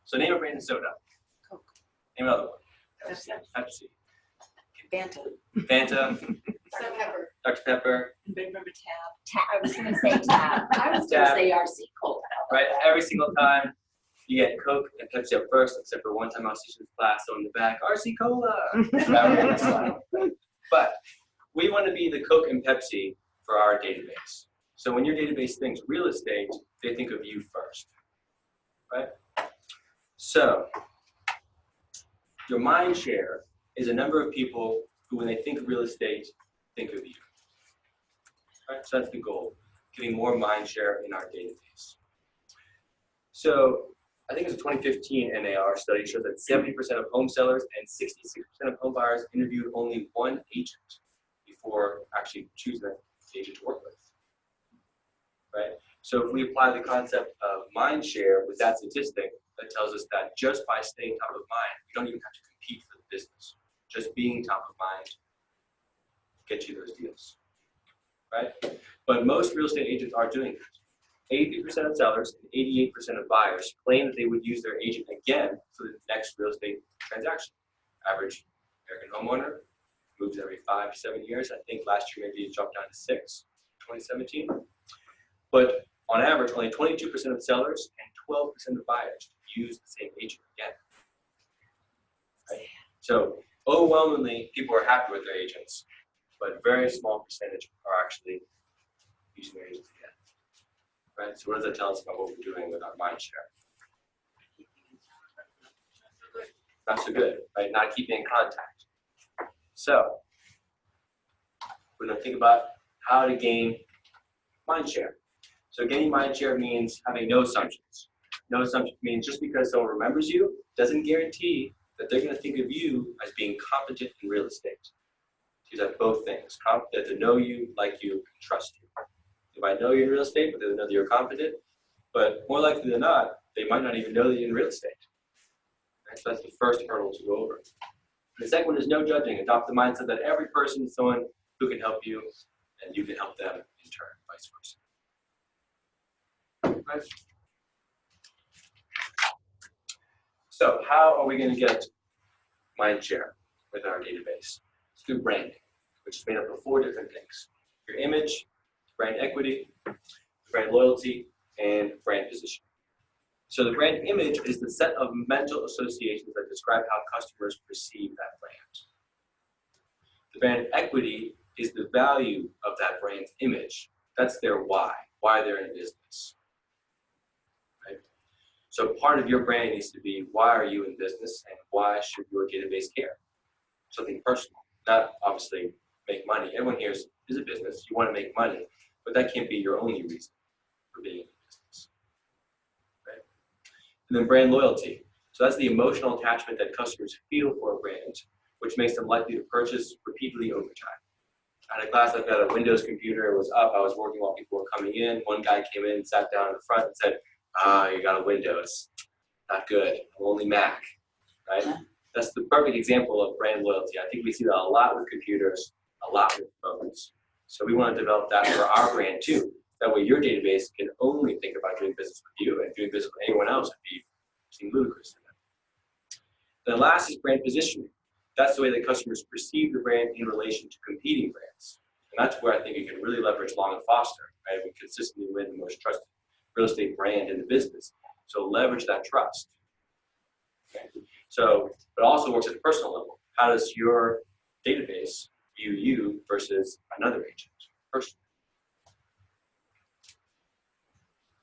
So name a brand of soda. Coke. Name another one. Pepsi. Pepsi. Fanta. Fanta. Dr. Pepper. Dr. Pepper. Big River Tab. I was going to say Tab. I was going Tab. to say RC Cola. Right? Every single time you get Coke and Pepsi up first, except for one time I was teaching class, so in the back, RC Cola. That was on the slide. But we want to be the Coke and Pepsi for our database. So when your database thinks real estate, they think of you first. Right? So your mind share is a number of people who, when they think of real estate, think of you. Right? So that's the goal, getting more mind share in our database. So I think it's a 2015 NAR study shows that 70% of home sellers and 66% of home buyers interviewed only one agent before actually choosing an agent to work with. Right? So if we apply the concept of mind share with that statistic, that tells us that just by staying top of mind, you don't even have to compete for the business. Just being top of mind gets you those deals. Right? But most real estate agents are doing that. 80% of sellers and 88% of buyers claim that they would use their agent again for the next real estate transaction. Average American homeowner moves every 5 to 7 years. I think last year maybe it dropped down to 6, 2017. But on average, only 22% of sellers and 12% of buyers use the same agent again. Right? So overwhelmingly, people are happy with their agents, but a very small percentage are actually using their agents again. Right? So what does that tell us about what we're doing with our mind share? Not so good, right? Not keeping in contact. So we're going to think about how to gain mind share. So gaining mind share means having no assumptions. No assumptions means just because someone remembers you doesn't guarantee that they're going to think of you as being competent in real estate. These are both things. Competent to know you, like you, and trust you. They might know you're in real estate, but they don't know that you're competent. But more likely than not, they might not even know that you're in real estate. Right? So that's the first hurdle to go over. And the second one is no judging. Adopt the mindset that every person is someone who can help you, and you can help them in turn, vice versa. Right? So how are we going to get mind share within our database? It's through branding, which is made up of 4 different things. Your image, brand equity, brand loyalty, and brand position. So the brand image is the set of mental associations that describe how customers perceive that brand. The brand equity is the value of that brand's image. That's their why they're in business. Right? So part of your brand needs to be, why are you in business and why should your database care? Something personal, not obviously make money. Everyone here is a business, you want to make money. But that can't be your only reason for being in business. Right? And then brand loyalty. So that's the emotional attachment that customers feel for a brand, which makes them likely to purchase repeatedly over time. I had a class, I've got a Windows computer, it was up, I was working while people were coming in. One guy came in, sat down in the front and said, you got a Windows. Not good, I'm only Mac. Right? That's the perfect example of brand loyalty. I think we see that a lot with computers, a lot with phones. So we want to develop that for our brand too. That way your database can only think about doing business with you, and doing business with anyone else would be seem ludicrous to them. Then last is brand positioning. That's the way that customers perceive the brand in relation to competing brands. And that's where I think you can really leverage Long & Foster. Right? We consistently win the most trusted real estate brand in the business. So leverage that trust. Okay? So it also works at a personal level. How does your database view you versus another agent personally?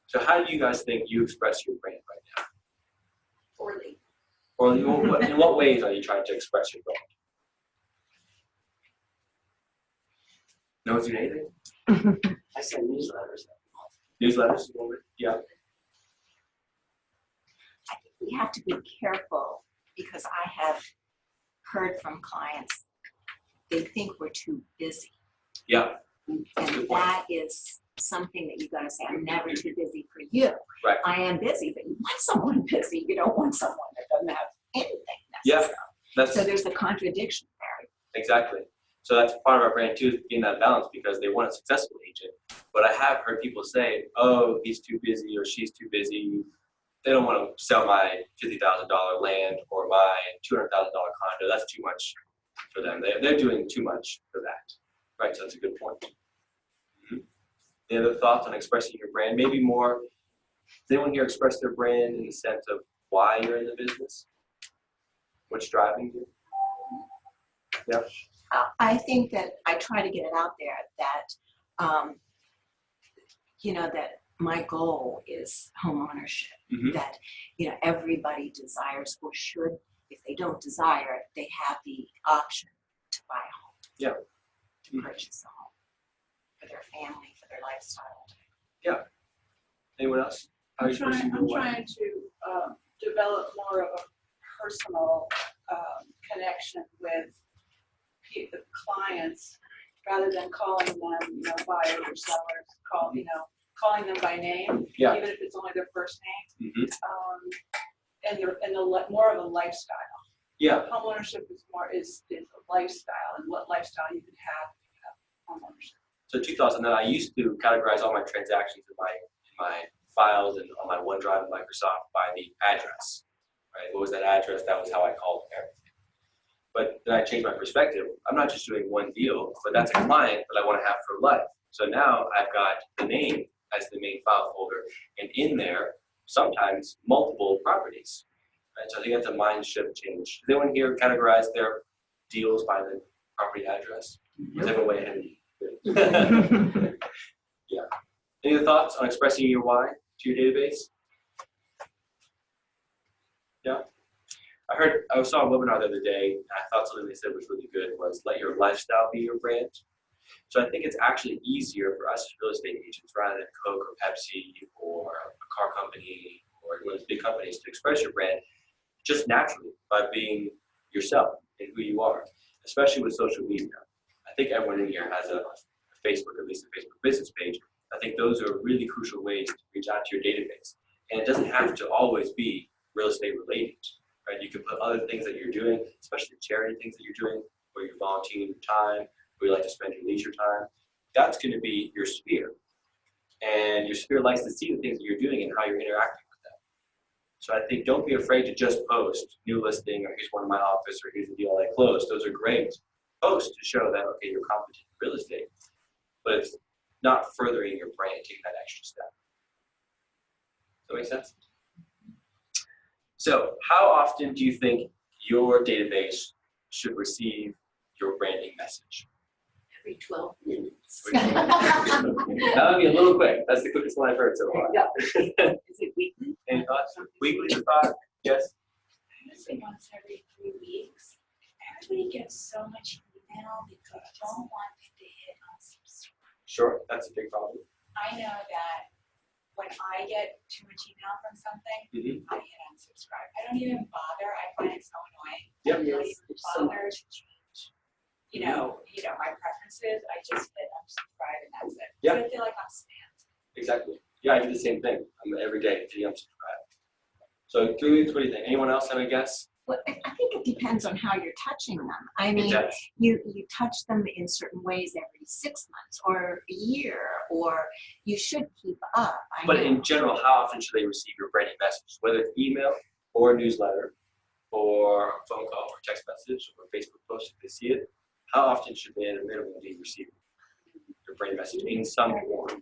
So how do you guys think you express your brand right now? Poorly. Or in what ways are you trying to express your brand? No one's doing anything? I send newsletters. Newsletters? Yeah. I think we have to be careful because I have heard from clients, they think we're too busy. Yeah. And that is something that you got to say, I'm never too busy for you. Right. I am busy, but you want someone busy. You don't want someone that doesn't have anything necessarily. Yeah. So there's the contradiction there. Exactly. So that's part of our brand too, is being that balance, because they want a successful agent. But I have heard people say, oh, he's too busy or she's too busy. they don't want to sell my $50,000 land or my $200,000 condo. That's too much for them. They're doing too much for that, right? So that's a good point. Any other thoughts on expressing your brand? Maybe more, does anyone here express their brand in the sense of why you're in the business? What's driving you? Yeah. I think that I try to get it out there that, that my goal is home ownership, that, everybody desires or should, if they don't desire it, they have the option to buy a home. Yeah. To purchase a home for their family, for their lifestyle. Yeah. Anyone else? I'm trying to develop more of a personal connection with the clients rather than calling them, buyers or sellers. Calling them by name, even if it's only their first name, and more of a lifestyle. Yeah. Homeownership is a lifestyle, and what lifestyle you can have if you have homeownership. So 2009, I used to categorize all my transactions in my files and on my OneDrive in Microsoft by the address. Right? What was that address? That was how I called everything. But then I changed my perspective. I'm not just doing one deal, but that's a client that I want to have for life. So now I've got the name as the main file folder, and in there, sometimes multiple properties. Right? So I think that's a mind shift change. Does anyone here categorize their deals by the property address? Is everyone way ahead of me? Yeah. Any other thoughts on expressing your why to your database? Yeah. I saw a webinar the other day, and I thought something they said was really good was let your lifestyle be your brand. So I think it's actually easier for us as real estate agents rather than Coke or Pepsi or a car company or one of those big companies to express your brand just naturally by being yourself and who you are, especially with social media. I think everyone in here has a Facebook, at least a Facebook business page. I think those are really crucial ways to reach out to your database. And it doesn't have to always be real estate related, right? You can put other things that you're doing, especially charity things that you're doing, where you're volunteering your time, where you like to spend your leisure time. That's going to be your sphere. And your sphere likes to see the things that you're doing and how you're interacting with them. So I think don't be afraid to just post new listing, or here's one in my office, or here's the deal I closed. Those are great. Post to show that, okay, you're competent in real estate. But it's not furthering your brand, taking that extra step. Does that make sense? So how often do you think your database should receive your branding message? Every 12 minutes. That would be a little quick. That's the quickest one I've heard so far. Yeah. Is it weekly? Any thoughts? Weekly thought? Yes? I would say once every 3 weeks. Everybody gets so much email because I don't want them to hit unsubscribe. Sure, that's a big problem. I know that when I get too much email from something, I hit unsubscribe. I don't even bother. I find it so annoying. Yep. I don't even bother to change, my preferences. I just hit unsubscribe and that's it. Yeah. So I feel like I'm spammed. Exactly. Yeah, I do the same thing. I'm every day hitting unsubscribe. So 3 weeks, what do you think? Anyone else have a guess? Well, I think it depends on how you're touching them. I mean, It does. you touch them in certain ways every 6 months or a year, or you should keep up. But in general, how often should they receive your branding message? Whether it's email or a newsletter or a phone call or text message or Facebook post if they see it, how often should they at a minimum be receiving your branding message in some form?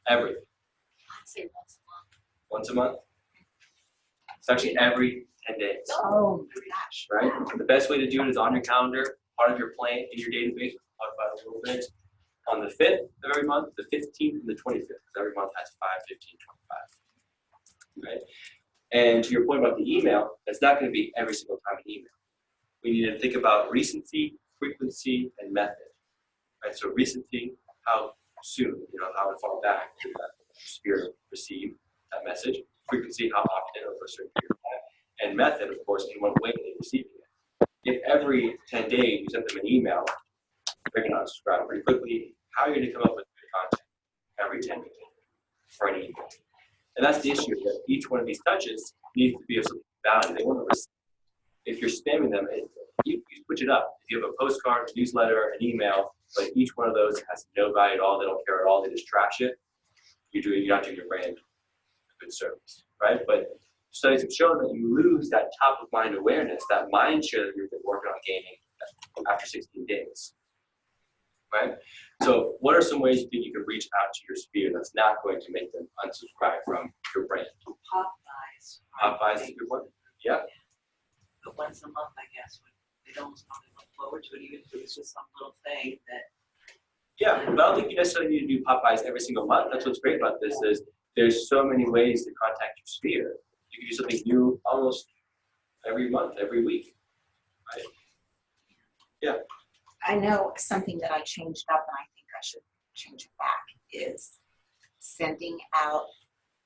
Everything. I'd say once a month. Once a month? It's actually every 10 days. Oh my gosh. Right? The best way to do it is on your calendar, part of your plan in your database. We'll talk about it a little bit. On the 5th of every month, the 15th and the 25th, because every month has 5, 15, 25. Right? And to your point about the email, it's not going to be every single time an email. We need to think about recency, frequency, and method. Right? So recency, how soon, how far back did that sphere receive that message. Frequency, how often over a certain period of time. And method, of course, in what way they're receiving it. If every 10 days you send them an email, they're going to unsubscribe pretty quickly. How are you going to come up with good content every 10 days for an email? And that's the issue, that each one of these touches needs to be of some value. They want to receive. If you're spamming them, you switch it up. If you have a postcard, a newsletter, an email, but each one of those has no value at all, they don't care at all, they just trash it, you're not doing your brand a good service, right? But studies have shown that you lose that top of mind awareness, that mind share that you've been working on gaining after 16 days. Right? So what are some ways you think you can reach out to your sphere that's not going to make them unsubscribe from your brand? Popeyes. Popeyes is a good one. Yeah. But once a month, I guess, they'd almost probably look forward to it, even if it was just some little thing that. Yeah, but I don't think you necessarily need to do Popeyes every single month. That's what's great about this is there's so many ways to contact your sphere. You can do something new almost every month, every week. Right? Yeah. I know something that I changed up, and I think I should change it back, is sending out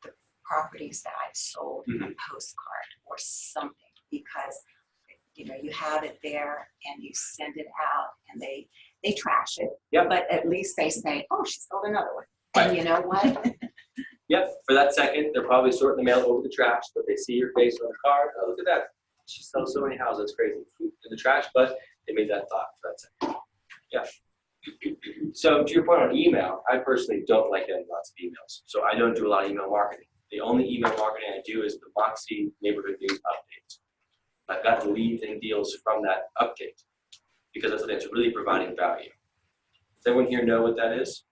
the properties that I've sold a postcard or something, because you have it there and you send it out and they trash it. Yep. But at least they say, oh, she sold another one. Right. And you know what? Yep, for that second, they're probably sorting the mail over the trash, but they see your face on the card. Oh, look at that. She sells so many houses, it's crazy. In the trash, but they made that thought for that second. Yeah. So to your point on email, I personally don't like getting lots of emails. So I don't do a lot of email marketing. The only email marketing I do is the Moxie Neighborhood News update. I've gotten leads and deals from that update because that's really providing value. Does everyone here know what that is?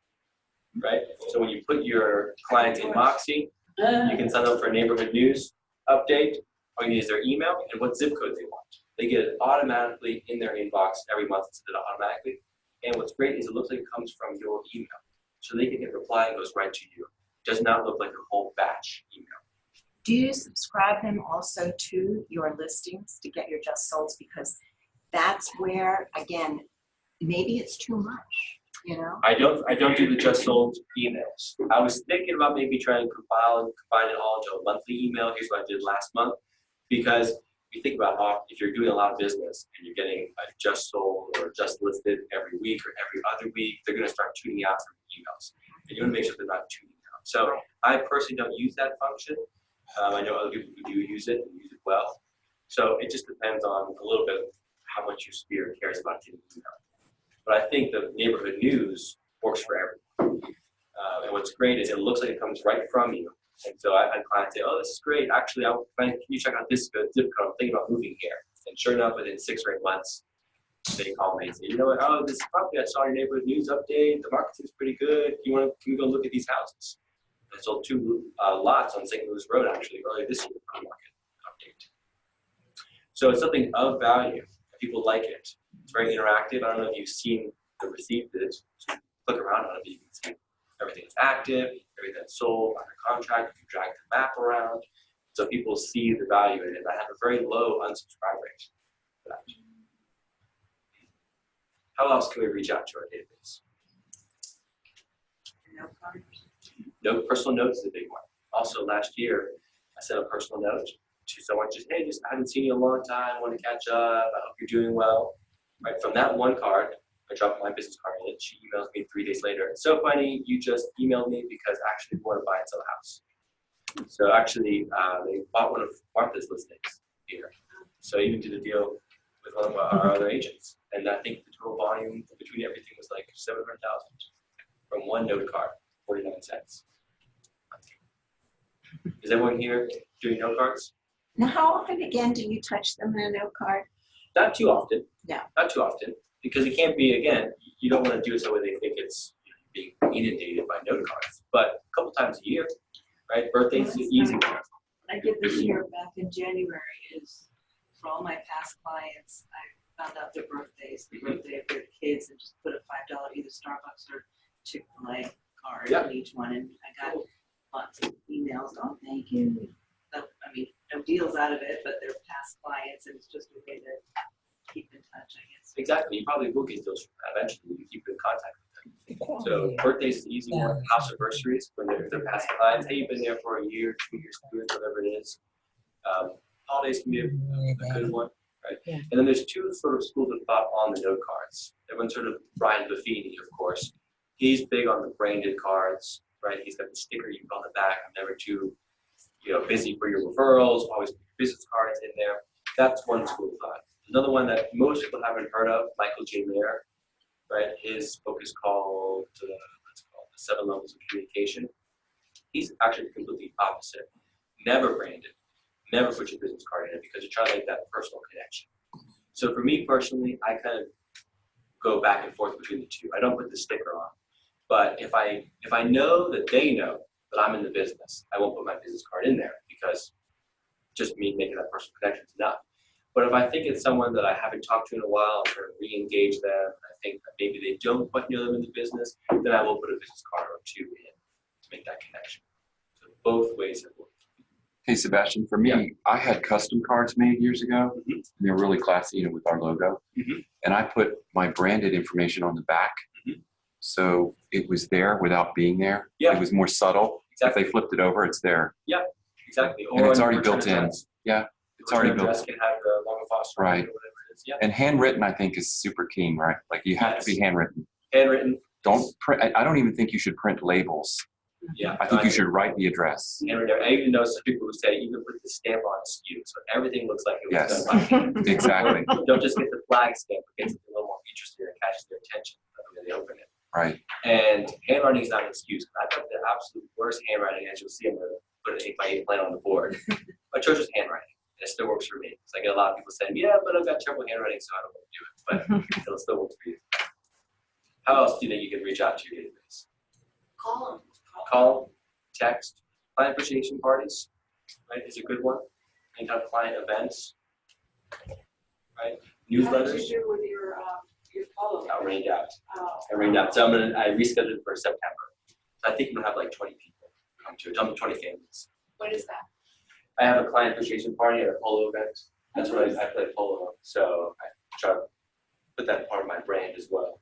Right? So when you put your clients in Moxie, you can sign up for a neighborhood news update. All you need is their email and what zip code they want. They get it automatically in their inbox every month. It's done automatically. And what's great is it looks like it comes from your email. So they can hit reply and goes right to you. It does not look like a whole batch email. Do you subscribe them also to your listings to get your just solds? Because that's where, again, maybe it's too much, I don't do the just sold emails. I was thinking about maybe trying to combine it all into a monthly email. Here's what I did last month. Because if you think about if you're doing a lot of business and you're getting a just sold or just listed every week or every other week, they're going to start tuning out from emails. And you want to make sure they're not tuning out. So I personally don't use that function. I know other people who do use it and use it well. So it just depends on a little bit how much your sphere cares about getting email. But I think the neighborhood news works for everyone. And what's great is it looks like it comes right from you. And so I had clients say, oh, this is great. Actually, can you check out this zip code? I'm thinking about moving here. And sure enough, within 6 or 8 months, they call me and say, you know what? Oh, this property, I saw your neighborhood news update. The market seems pretty good. Can we go look at these houses? I sold 2 lots on St. Louis Road, actually, earlier this year on market update. So it's something of value. People like it. It's very interactive. I don't know if you've seen the receipt that it's click around on it, you can see everything that's active, everything that's sold, under contract, if you drag the map around. So people see the value in it. And I have a very low unsubscribe rate for that. How else can we reach out to our database? No, personal notes is a big one. Also last year, I sent a personal note to someone, I haven't seen you in a long time, want to catch up, I hope you're doing well. Right, from that one card, I dropped my business card in it. She emails me 3 days later. It's so funny, you just emailed me because actually we want to buy and sell a house. So actually, they bought one of Martha's listings here. So I even did a deal with one of our other agents. And I think the total volume between everything was like 700,000 from one note card, 49 cents. Is everyone here doing note cards? Now, how often again do you touch them in a note card? Not too often. No. Not too often. Because it can't be, again, you don't want to do it so they think it's being inundated by note cards. But a couple times a year, right? Birthdays is an easy one. What I did this year back in January is for all my past clients, I found out their birthdays, the birthday of their kids, and just put a $5 either Starbucks or Chick-fil-A card in each one. And I got lots of emails. Oh, thank you. So, I mean, no deals out of it, but they're past clients, and it's just a way to keep in touch, I guess. Exactly. You probably will get those eventually. You keep in contact with them. So birthdays is an easy one. House anniversaries, when they're past clients. Hey, you've been there for a year, 2 years, 3 years, whatever it is. Holidays can be a good one, right? Yeah. And then there's 2 sort of schools of thought on the note cards. Everyone's sort of Brian Buffini, of course. He's big on the branded cards, right? He's got the sticker you put on the back. I'm never too, busy for your referrals. Always put your business cards in there. That's one school of thought. Another one that most people haven't heard of, Michael J. Mayer, right? His book is called, The 7 Levels of Communication. He's actually completely opposite. Never branded. never put your business card in it because you're trying to make that personal connection. So for me personally, I kind of go back and forth between the two. I don't put the sticker on, but if I know that they know that I'm in the business, I won't put my business card in there because just me making that personal connection is enough. But if I think it's someone that I haven't talked to in a while, I'm trying to re-engage them, I think that maybe they don't quite know them in the business, then I will put a business card or two in to make that connection. So both ways have worked. Hey, Sebastian, for me, I had custom cards made years ago. And they were really classy, with our logo. And I put my branded information on the back. So it was there without being there. It was more subtle. Exactly. If they flipped it over, it's there. Yeah, exactly. Or and it's already built in. Yeah, it's already built in. Can have the long foster right. Or whatever it is. Yeah. And handwritten, I think, is super keen, right? Like you have to be handwritten. Handwritten. Don't print. I don't even think you should print labels. Yeah. I think you should write the address. Handwritten. I even know some people who say even put the stamp on a SKU, so everything looks like it was done by Exactly. Don't just get the flag stamp, but get something a little more interesting and catches their attention when they open it. Right. And handwriting is not an excuse. I got the absolute worst handwriting, as you'll see. I'm going to put an 8x8 plan on the board. My atrocious handwriting. It still works for me. So I get a lot of people saying, yeah, but I've got terrible handwriting, so I don't want to do it. But it'll still work for you. How else do you think you can reach out to your database? Call them. Call, text, client appreciation parties, right, is a good one. Any kind of client events, right? Newsletters. How did you do with your follow-up? I rained out. Oh. I rained out. So I rescheduled it for September. So I think we'll have like 20 people come to it. 20 families. What is that? I have a client appreciation party at a polo event. That's what I play polo. So I try to put that part of my brand as well.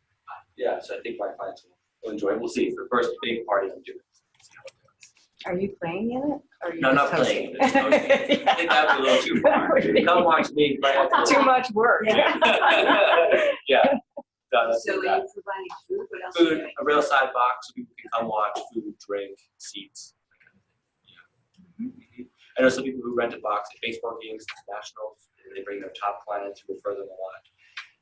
Yeah, so I think my clients will enjoy it. We'll see. It's the first big party I'm doing. Are you playing in it? Or are you No, just not playing. hosting? Just hosting. I think that would be a little too far. Come watch me. Too much work. Yeah. No, that's So are that. you providing food? What else? Food, a real side box, so people can come watch, food, drink, seats. Yeah. I know some people who rent a box at baseball games, nationals, and they bring their top clients who refer them a lot.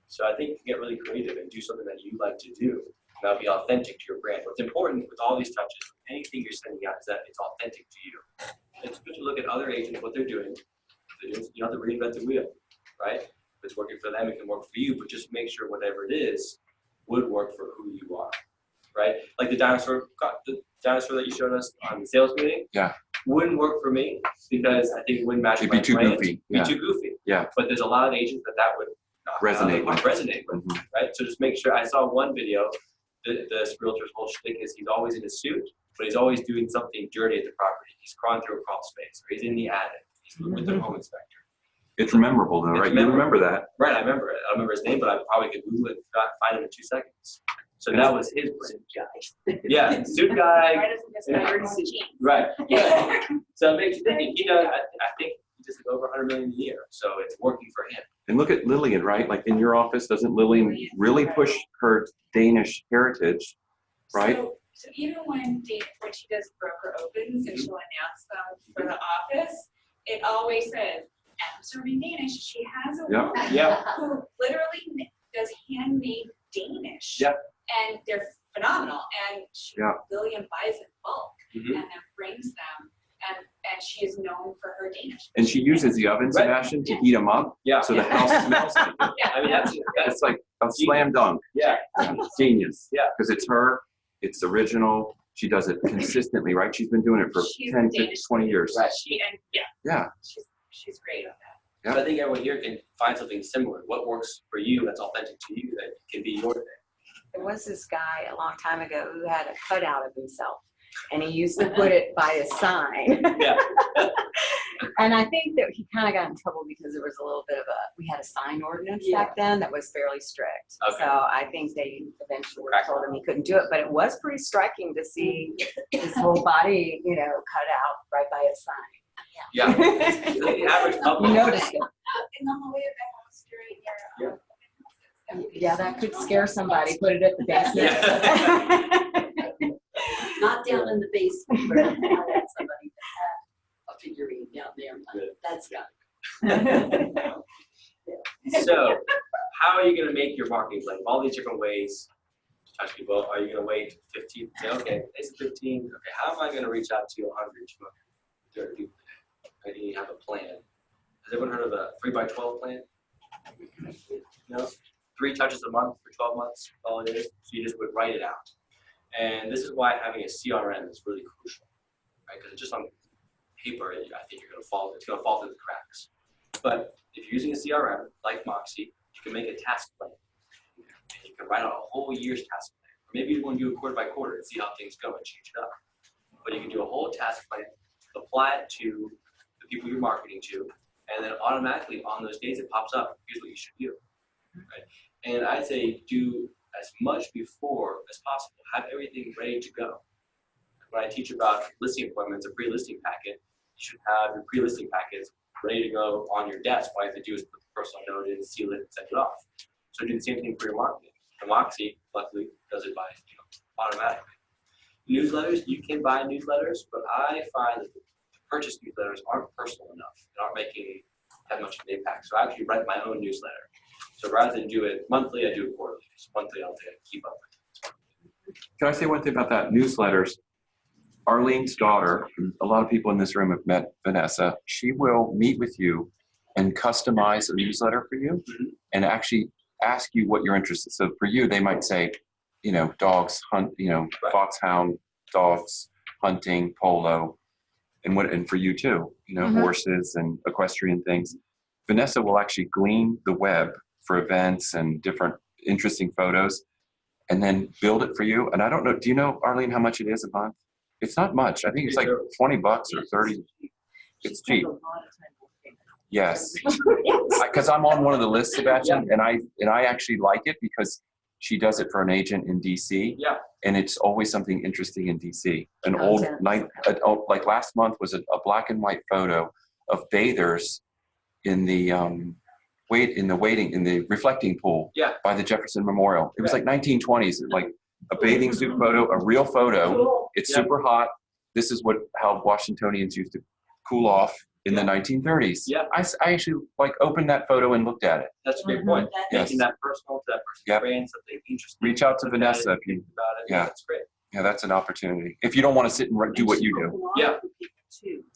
So I think you can get really creative and do something that you like to do. And that'll be authentic to your brand. What's important with all these touches, anything you're sending out, is that it's authentic to you. It's good to look at other agents, what they're doing. You don't have to reinvent the wheel, right? If it's working for them, it can work for you, but just make sure whatever it is would work for who you are, right? Like the dinosaur that you showed us on the sales meeting. Yeah. Wouldn't work for me because I think it wouldn't match It'd my be too brand. goofy. Be too goofy. Yeah. But there's a lot of agents that would not Resonate with. Right? So just make sure. I saw one video. This realtor's whole shtick is he's always in a suit, but he's always doing something dirty at the property. He's crawling through a crawl space, or he's in the attic. He's with the home inspector. It's memorable, though, right? You remember that. Right, I remember it. I don't remember his name, but I probably could Google it and find him in 2 seconds. So that was his brand. Yeah, suit guy. Right. Yeah. So it makes you think. He does. I think he does over 100 million a year. So it's working for him. And look at Lillian, right? Like in your office, doesn't Lillian really push her Danish heritage, right? So even when she does broker opens and she'll announce them for the office, it always says, "I'm serving Danish." She has a woman who literally does handmade Danish. Yeah. And they're phenomenal. And Lillian buys in bulk and then brings them. And she is known for her Danish. And she uses the oven, Sebastian, to heat them up. Yeah. So the house smells like it. Yeah. I mean, It's like a slam dunk. Yeah. Genius. Yeah. Because it's her, it's original. She does it consistently, right? She's been doing it for 10, 15, 20 years. Right. Yeah. She's great on that. So I think everyone here can find something similar. What works for you that's authentic to you that can be your thing. There was this guy a long time ago who had a cutout of himself, and he used to put it by his sign. Yeah. And I think that he kind of got in trouble because there was a little bit of we had a sign ordinance back then that was fairly strict. Okay. So I think they eventually told him he couldn't do it, but it was pretty striking to see his whole body, cut out right by his sign. Yeah. The average couple. You noticed it. In the hallway of the house during your Yeah, that could scare somebody. Put it at the basement. Yeah. Not down in the basement, but I had somebody that had a figurine down there. That's got So, how are you going to make your marketing plan? All these different ways to touch people. Are you going to wait 15? Say, okay, it's 15. Okay, how am I going to reach out to 100, 200, 30 people today? right? And you have a plan. Has everyone heard of a 3x12 plan? No? 3 touches a month for 12 months, all it is. So you just would write it out. And this is why having a CRM is really crucial, right? Because just on paper, I think it's going to fall through the cracks. But if you're using a CRM like Moxie, you can make a task plan. And you can write out a whole year's task plan. Or maybe you want to do it quarter by quarter and see how things go and change it up. But you can do a whole task plan, apply it to the people you're marketing to, and then automatically on those days it pops up. Here's what you should do. Right? And I'd say do as much before as possible. Have everything ready to go. When I teach about listing appointments, a pre-listing packet, you should have your pre-listing packets ready to go on your desk. All you have to do is put the personal note in, seal it, and send it off. So do the same thing for your marketing. And Moxie, luckily, does it by automatically. Newsletters, you can buy newsletters, but I find that the purchase newsletters aren't personal enough. They aren't making that much of an impact. So I actually write my own newsletter. So rather than do it monthly, I do it quarterly. So monthly, I don't think I keep up with it. Can I say one thing about that? Newsletters. Arlene's daughter, a lot of people in this room have met Vanessa. She will meet with you and customize a newsletter for you and actually ask you what you're interested in. So for you, they might say, dogs hunt, foxhound, dogs, hunting, polo, and for you too, horses and equestrian things. Vanessa will actually glean the web for events and different interesting photos and then build it for you. And I don't know, do you know, Arlene, how much it is a month? It's not much. I think it's like $20 or $30. It's cheap. Yes, because I'm on one of the lists, Sebastian, and I actually like it because she does it for an agent in DC. Yeah. And it's always something interesting in DC. An old night, like last month was a black and white photo of bathers in the reflecting pool by the Jefferson Memorial. It was like 1920s, like a bathing suit photo, a real photo. Cool. It's super hot. This is how Washingtonians used to cool off in the 1930s. Yeah. I actually opened that photo and looked at it. That's a great point. Yes. Making that personal to that person's brain, something interesting. Reach out to Vanessa if you think about it. Yeah. That's great. Yeah, that's an opportunity. If you don't want to sit and do what you do. Yeah.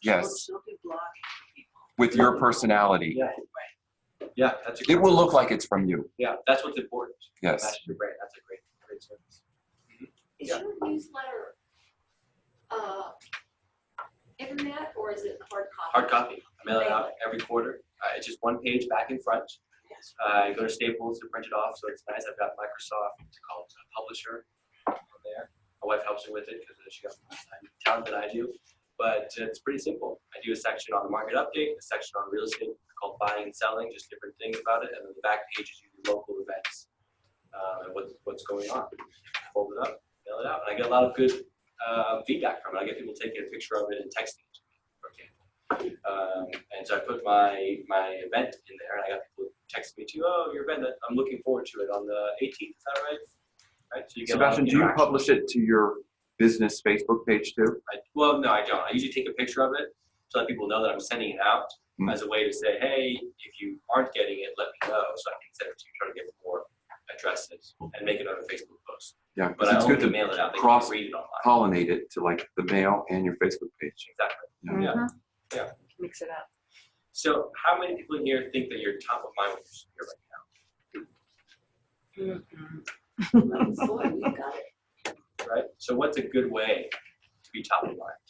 Yes. She'll do blogging for people. With your personality. Yeah. Yeah, that's a It will look like it's from you. Yeah, that's what's important. Yes. That's your brain. That's a great service. Is your newsletter internet or is it hard copy? Hard copy. I mail it out every quarter. It's just one page back and front. I go to Staples to print it off, so it's nice. I've got Microsoft to call it a publisher there. My wife helps me with it because she got more talent than I do. But it's pretty simple. I do a section on the market update, a section on real estate called buying and selling, just different things about it, and then the back page is usually local events and what's going on. Fold it up, mail it out, and I get a lot of good feedback from it. I get people taking a picture of it and texting it to me, for example. And so I put my event in there, and I got people texting me too. Oh, your event! I'm looking forward to it on the 18th. Is that right? Right. So you get Sebastian, do you publish it to your business Facebook page too? Well, no, I don't. I usually take a picture of it so that people know that I'm sending it out as a way to say, hey, if you aren't getting it, let me know so I can send it to you, try to get more addresses and make it on a Facebook post. Yeah, But it's I good only to mail it out. They can read it online. pollinate it to the mail and your Facebook page. Exactly. Yeah. Mix it up. So how many people in here think that you're top of mind with your right You got it. now? Right? So what's a good way to be top of mind?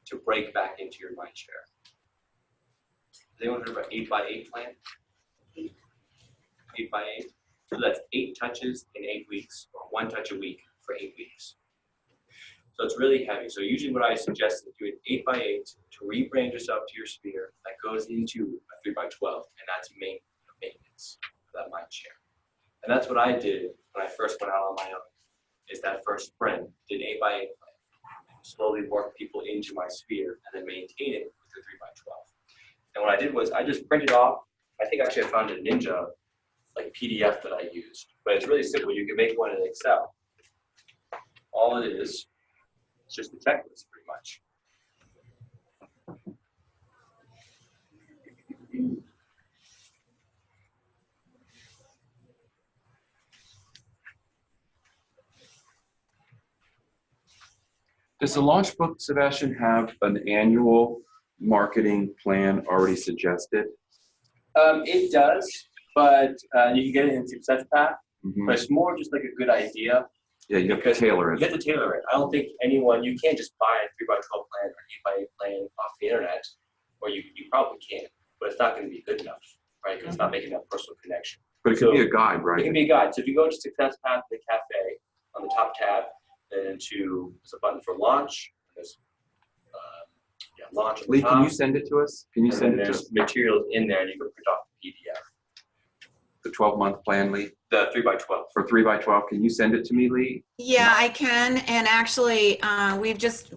To break back into your mind share? Has anyone heard about 8x8 plan? 8x8. So that's 8 touches in 8 weeks, or 1 touch a week for 8 weeks. So it's really heavy. So usually what I suggest is doing 8x8 to rebrand yourself to your sphere that goes into a 3x12, and that's maintenance for that mind share. And that's what I did when I first went out on my own, is that first sprint, did 8x8 plan. Slowly work people into my sphere and then maintain it with the 3x12. And what I did was I just printed off, I think actually I found a Ninja PDF that I used, but it's really simple. You can make one in Excel. All it is just a checklist pretty much. Does the launch book, Sebastian, have an annual marketing plan already suggested? It does, but you can get it in Success Path, Mhm. but it's more just like a good idea. Yeah, you have to Because tailor You it. have to tailor it. I don't think you can't just buy a 3x12 plan or 8x8 plan off the internet, or you probably can, but it's not going to be good enough, right? Because it's not making that personal connection. But it could be So, a guide, It right? can be a guide. So if you go to Success Path, the cafe on the top tab, then there's a button for launch. There's launch. Lee, can you send it to us? Can you send it to There's us? materials in there, and you can print off the PDF. The 12-month plan, Lee? The 3x12. For 3x12, can you send it to me, Lee? Yeah, I can. And actually, we've just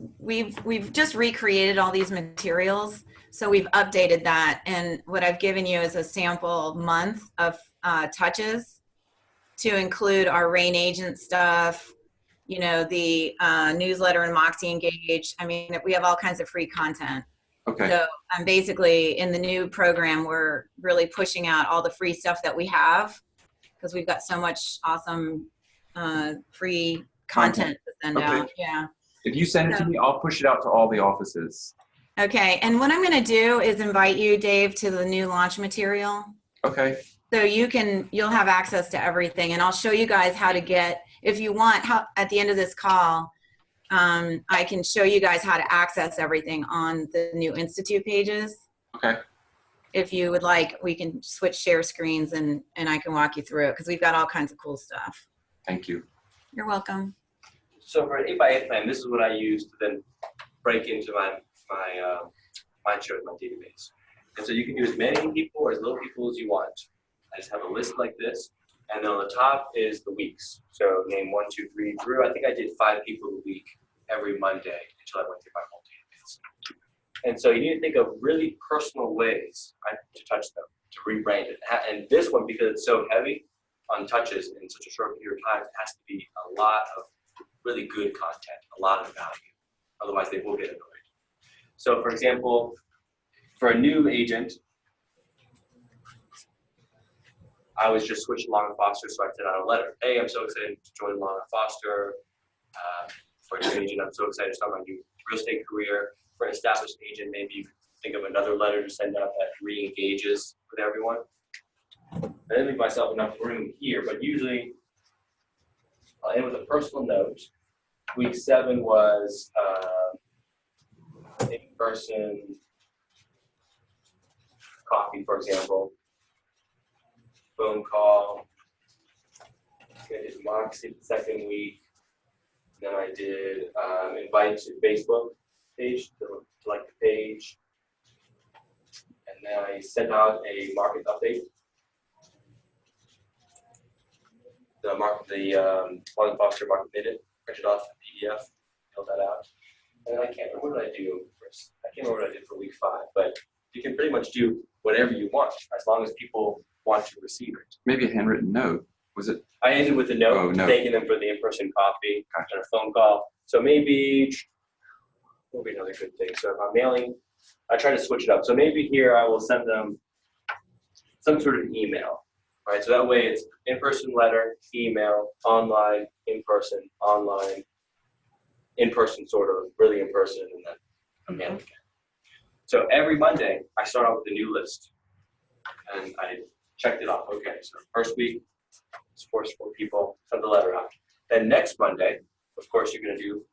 recreated all these materials. So we've updated that. And what I've given you is a sample month of touches to include our rain agent stuff, you know, the newsletter and Moxie Engage. I mean, we have all kinds of free content. Okay. So I'm basically in the new program, we're really pushing out all the free stuff that we have because we've got so much awesome free content to send Okay. out. Yeah. If you send it to me, I'll push it out to all the offices. Okay. And what I'm going to do is invite you, Dave, to the new launch material. Okay. So you'll have access to everything, and I'll show you guys how to get, if you want, at the end of this call, I can show you guys how to access everything on the new Institute pages. Okay. If you would like, we can switch share screens and I can walk you through it because we've got all kinds of cool stuff. Thank you. You're welcome. So for an 8x8 plan, this is what I use to then break into my Mindshare with my database. And so you can do as many people or as little people as you want. I just have a list like this, and then on the top is the weeks. So name 1, 2, 3, Drew. I think I did 5 people a week every Monday until I went through my whole database. And so you need to think of really personal ways to touch them, to rebrand it. And this one, because it's so heavy on touches in such a short period of time, it has to be a lot of really good content, a lot of value. Otherwise, they will get annoyed. So, for example, for a new agent, I was just switching Long and Foster, so I sent out a letter. Hey, I'm so excited to join Long and Foster. For a new agent, I'm so excited to start my new real estate career. For an established agent, maybe you can think of another letter to send out that re-engages with everyone. I didn't leave myself enough room here, but usually I'll end with a personal note. Week 7 was in-person coffee, for example. Phone call. I did Moxie the second week. Then I did invite to Facebook page to like the page. And then I sent out a market update. The Long Foster Market Minute, printed off the PDF, filled that out. And I can't remember what did I do first. I can't remember what I did for week 5, but you can pretty much do whatever you want as long as people want to receive it. Maybe a handwritten note. Was it? I ended with a note, Oh, no. thanking them for the in-person coffee and a phone call. So maybe, what would be another good thing? So if I'm mailing, I try to switch it up. So maybe here I will send them some sort of email, right? So that way it's in-person letter, email, online, in-person, online, in-person sort of, really in-person, and then a mail again. So every Monday, I start off with a new list. And I checked it off. Okay, so first week, sports for people, send the letter out. Then next Monday, of course, you're going to do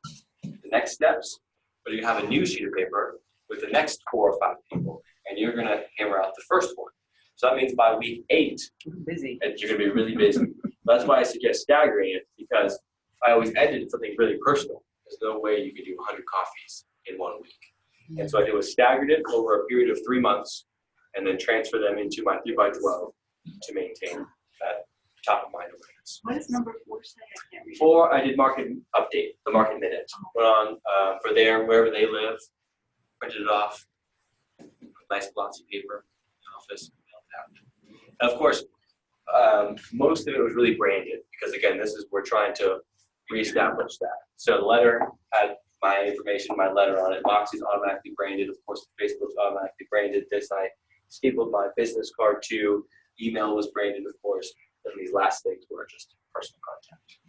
the next steps, but you have a new sheet of paper with the next 4 or 5 people, and you're going to hammer out the first one. So that means by week 8, Busy. you're going to be really busy. That's why I suggest staggering it, because I always ended something really personal. There's no way you could do 100 coffees in 1 week. And so I did was staggered it over a period of 3 months, and then transfer them into my 3x12 to maintain that top of mind awareness. What does number 4 say? I can't read it. 4, I did market update, the market minute. Went on for wherever they live, printed it off, nice glossy paper, in the office, mailed it out. And of course, most of it was really branded because again, we're trying to reestablish that. So the letter had my information, my letter on it. Moxie's automatically branded. Of course, Facebook's automatically branded. This I stapled my business card to. Email was branded, of course. And these last things were just personal contact.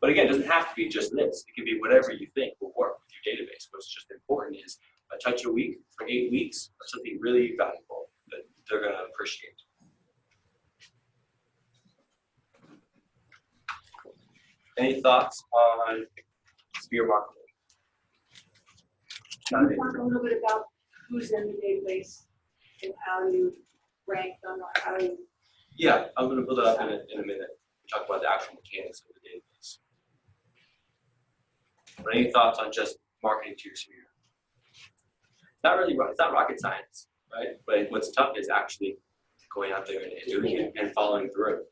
But again, it doesn't have to be just this. It can be whatever you think will work with your database. What's just important is a touch a week for 8 weeks of something really valuable that they're going to appreciate. Any thoughts on spear marketing? Can you talk a little bit about who's in the database and how you rank them or how you? Yeah, I'm going to build it up in a minute. Talk about the actual mechanics of the database. But any thoughts on just marketing to your sphere? It's not rocket science, right? But what's tough is actually going out there and doing it and following through.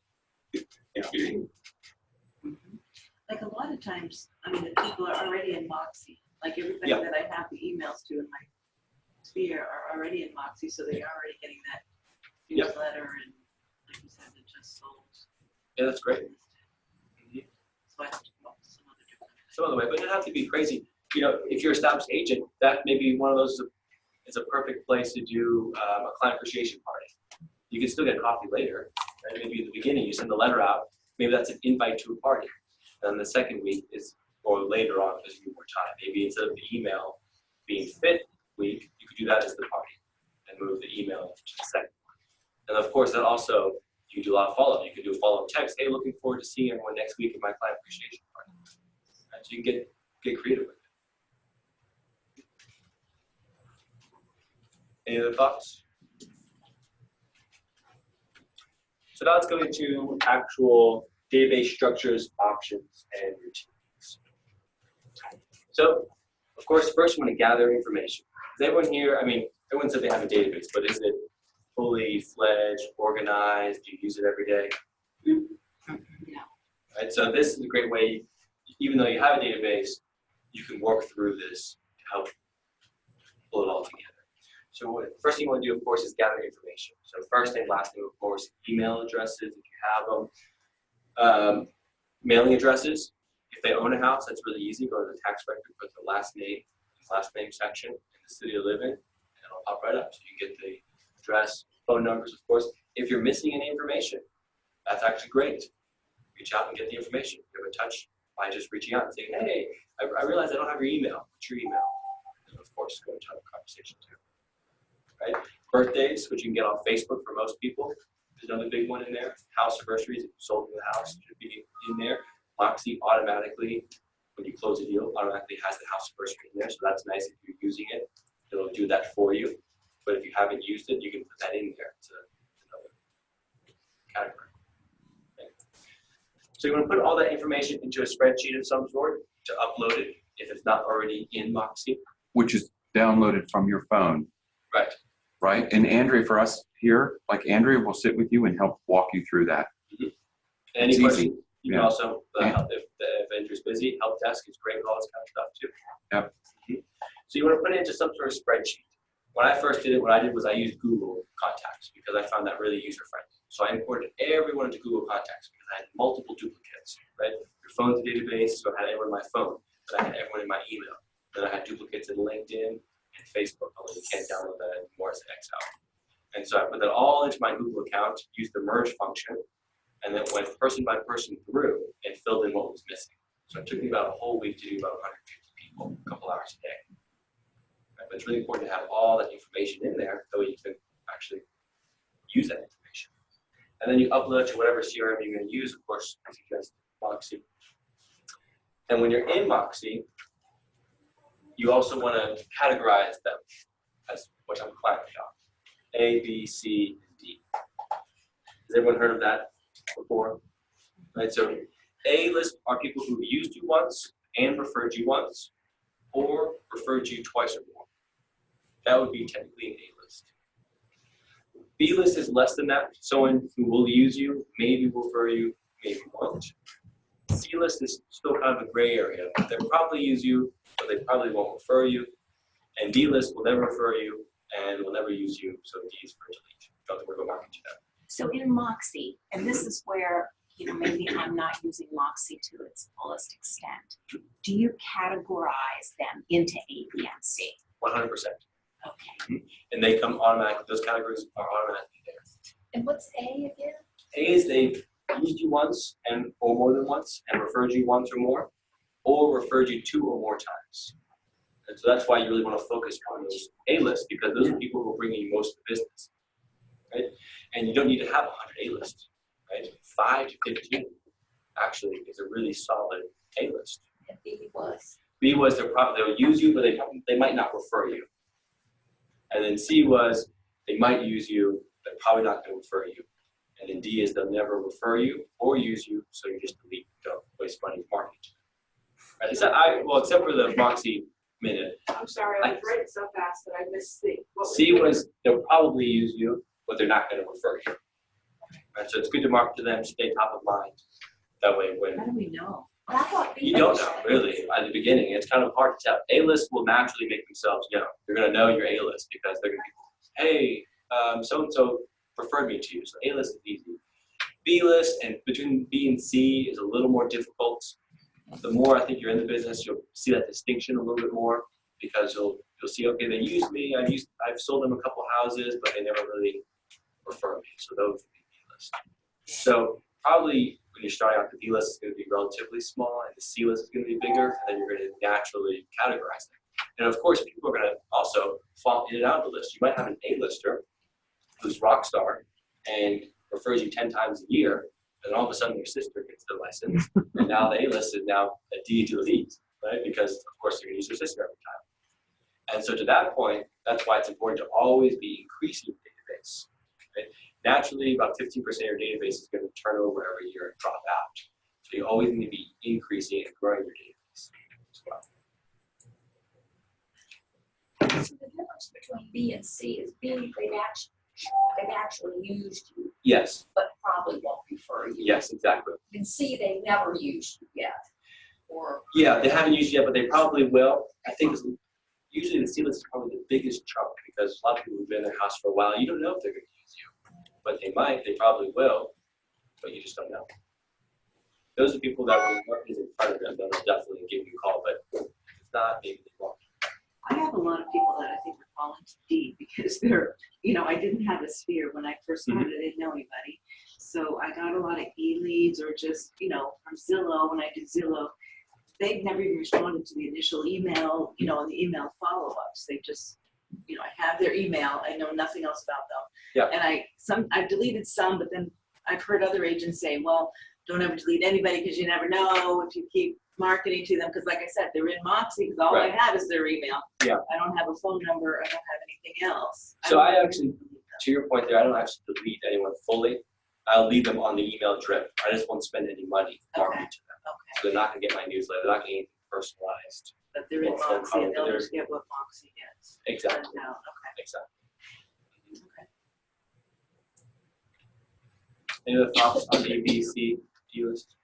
Like a lot of times, I mean, the people are already in Moxie. Like everybody that I have the emails to in my sphere are already in Moxie, so they're already getting that newsletter and, like you said, it just sold. Yeah, that's great. So I have to come up with Some other way, but it doesn't have to be crazy. You know, if you're an established agent, that may be one of those is a perfect place to do a client appreciation party. You can still get coffee later, right? Maybe at the beginning you send the letter out. Maybe that's an invite to a party. And the second week is, or later on, because you need more time. Maybe instead of the email being 5th week, you could do that as the party and move the email to the second one. And of course, that also, you do a lot of follow-up. You can do a follow-up text. Hey, looking forward to seeing everyone next week at my client appreciation party. Right? So you can get creative with it. Any other thoughts? So now let's go into actual database structures, options, and routines. So, of course, first you want to gather information. Is everyone here, I mean, everyone said they have a database, but is it fully fledged, organized? Do you use it every day? Yeah. Right, so this is a great way, even though you have a database, you can work through this to help pull it all together. So what, first thing you want to do, of course, is gather information. So first name, last name, of course, email addresses, if you have them, mailing addresses. If they own a house, that's really easy. Go to the tax record, put the last name section, and the city to live in, and it'll pop right up. So you get the address, phone numbers, of course. If you're missing any information, that's actually great. Reach out and get the information. Give a touch by just reaching out and saying, hey, I realize I don't have your email. What's your email? And of course, go into a conversation too. Right? Birthdays, which you can get on Facebook for most people, is another big one in there. House anniversaries, if you sold the house, should be in there. Moxie automatically, when you close a deal, automatically has the house anniversary in there. So that's nice if you're using it. It'll do that for you. But if you haven't used it, you can put that in there. It's another category. Okay. So you want to put all that information into a spreadsheet of some sort to upload it if it's not already in Moxie. Which is downloaded from your phone. Right. Right? And Andrea, for us here, like Andrea will sit with you and help walk you through that. Mm-hmm. Any it's questions? easy. You can also, help if Andrew's busy, help desk is great with all this kind of stuff too. Yep. Mm-hmm. So you want to put it into some sort of spreadsheet. When I first did it, what I did was I used Google Contacts because I found that really user-friendly. So I imported everyone into Google Contacts because I had multiple duplicates, right? Your phone's a database, so I had everyone in my phone, but I had everyone in my email. Then I had duplicates in LinkedIn and Facebook, although you can't download that anymore as an Excel. And so I put that all into my Google account, used the merge function, and then went person by person through and filled in what was missing. So it took me about a whole week to do about 150 people, a couple hours a day. Right? But it's really important to have all that information in there so you can actually use that information. And then you upload it to whatever CRM you're going to use, of course, I suggest Moxie. And when you're in Moxie, you also want to categorize them as what I'm client account. A, B, C, and D. Has everyone heard of that before? Right, so A list are people who used you once and referred you once, or referred you twice or more. That would be technically an A list. B list is less than that. Someone who will use you, maybe will refer you, maybe won't. C list is still kind of a gray area. They'll probably use you, but they probably won't refer you. And D list will never refer you and will never use you, so D is for delete. Don't have to worry about marking to that. So in Moxie, and this is where, maybe I'm not using Moxie to its fullest extent. Do you categorize them into A, B, and C? 100%. Okay. And they come automatically, those categories are automatically there. And what's A again? A is they've used you once or more than once and referred you once or more, or referred you 2 or more times. And so that's why you really want to focus on those A-lists, because those are people who are bringing you most of the business, right? And you don't need to have 100 A-lists, right? 5 to 15 actually is a really solid A-list. And B was. B was they'll use you, but they might not refer you. And then C was they might use you, they're probably not going to refer you. And then D is they'll never refer you or use you, so you just delete, don't waste money marketing. Right? Except for the Moxie Minute. I'm sorry, I was writing so fast that I missed C. C was they'll probably use you, but they're not going to refer you. Right? So it's good to market to them, stay top of mind. That way, when How do we know? I thought B you don't was. know, really, at the beginning, it's kind of hard to tell. A-list will naturally make themselves known. You're going to know your A-list because they're going to be, hey, so-and-so referred me to you. So A-list is easy. B-list and between B and C is a little more difficult. The more I think you're in the business, you'll see that distinction a little bit more because you'll see, okay, they use me. I've sold them a couple houses, but they never really refer me. So those would be B-list. So probably when you're starting out, the B list is going to be relatively small and the C list is going to be bigger, and then you're going to naturally categorize them. And of course, people are going to also fall in and out of the list. You might have an A-lister who's rock star and refers you 10 times a year, and all of a sudden your sister gets the license, and now the A-list is now a D to elite, right? Because of course you're going to use your sister every time. And so to that point, that's why it's important to always be increasing your database. Right? Naturally, about 15% of your database is going to turn over every year and drop out. So you always need to be increasing and growing your database as well. So the difference between B and C is B, they've actually used you, Yes, but probably won't refer you. yes, exactly. And C, they never used you yet. Or Yeah, they haven't used it yet, but they probably will. I think usually the C list is probably the biggest chunk because a lot of people who've been in their house for a while, you don't know if they're going to use you. But they might, they probably will, but you just don't know. Those are people that when the market is in front of them, they'll definitely give you a call, but if it's not, maybe they won't. I have a lot of people that I think are falling to D because they're, I didn't have a sphere when I first started. I didn't know anybody. So I got a lot of e-leads or just, from Zillow, when I did Zillow, they've never even responded to the initial email, and the email follow-ups. They just, I have their email. I know nothing else about them. Yeah. And I've deleted some, but then I've heard other agents say, well, don't ever delete anybody because you never know if you keep marketing to them. Because like I said, they're in Moxie because all I have is their email. Yeah. I don't have a phone number. I don't have anything else. So I actually, to your point there, I don't actually delete anyone fully. I'll leave them on the email drip. I just won't spend any money marketing to them. Okay. So they're not going to get my newsletter. They're not going to get anything personalized. But they're in Well, Moxie and they'll they're- just get what Moxie gets. Exactly. No, okay. Exactly. Okay. Any other thoughts on the B, C, D list?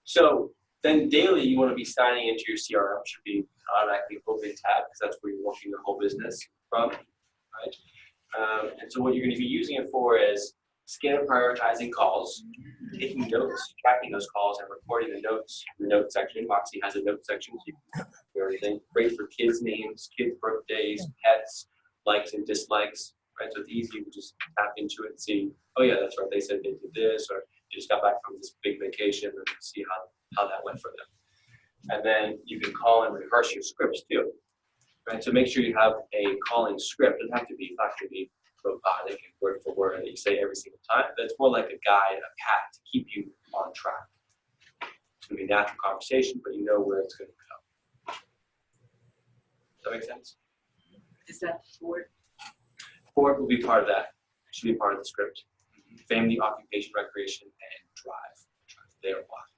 So then daily, you want to be signing into your CRM. Should be automatically open tab because that's where you're working your whole business from, right? And so what you're going to be using it for is scan and prioritizing calls, taking notes, tracking those calls, and recording the notes in the note section. Moxie has a note section, so you can do everything. Great for kids' names, kids' birthdays, pets, likes and dislikes, right? So it's easy to just tap into it and see, oh yeah, that's right, they said they did this, or they just got back from this big vacation, and see how that went for them. And then you can call and rehearse your scripts too, right? So make sure you have a calling script. It doesn't have to be robotic and word for word that you say every single time. But it's more like a guide, a path to keep you on track. It's going to be a natural conversation, but you know where it's going to go. Does that make sense? Is that Ford? Ford will be part of that. It should be part of the script. Family, occupation, recreation, and drive. They are blocked.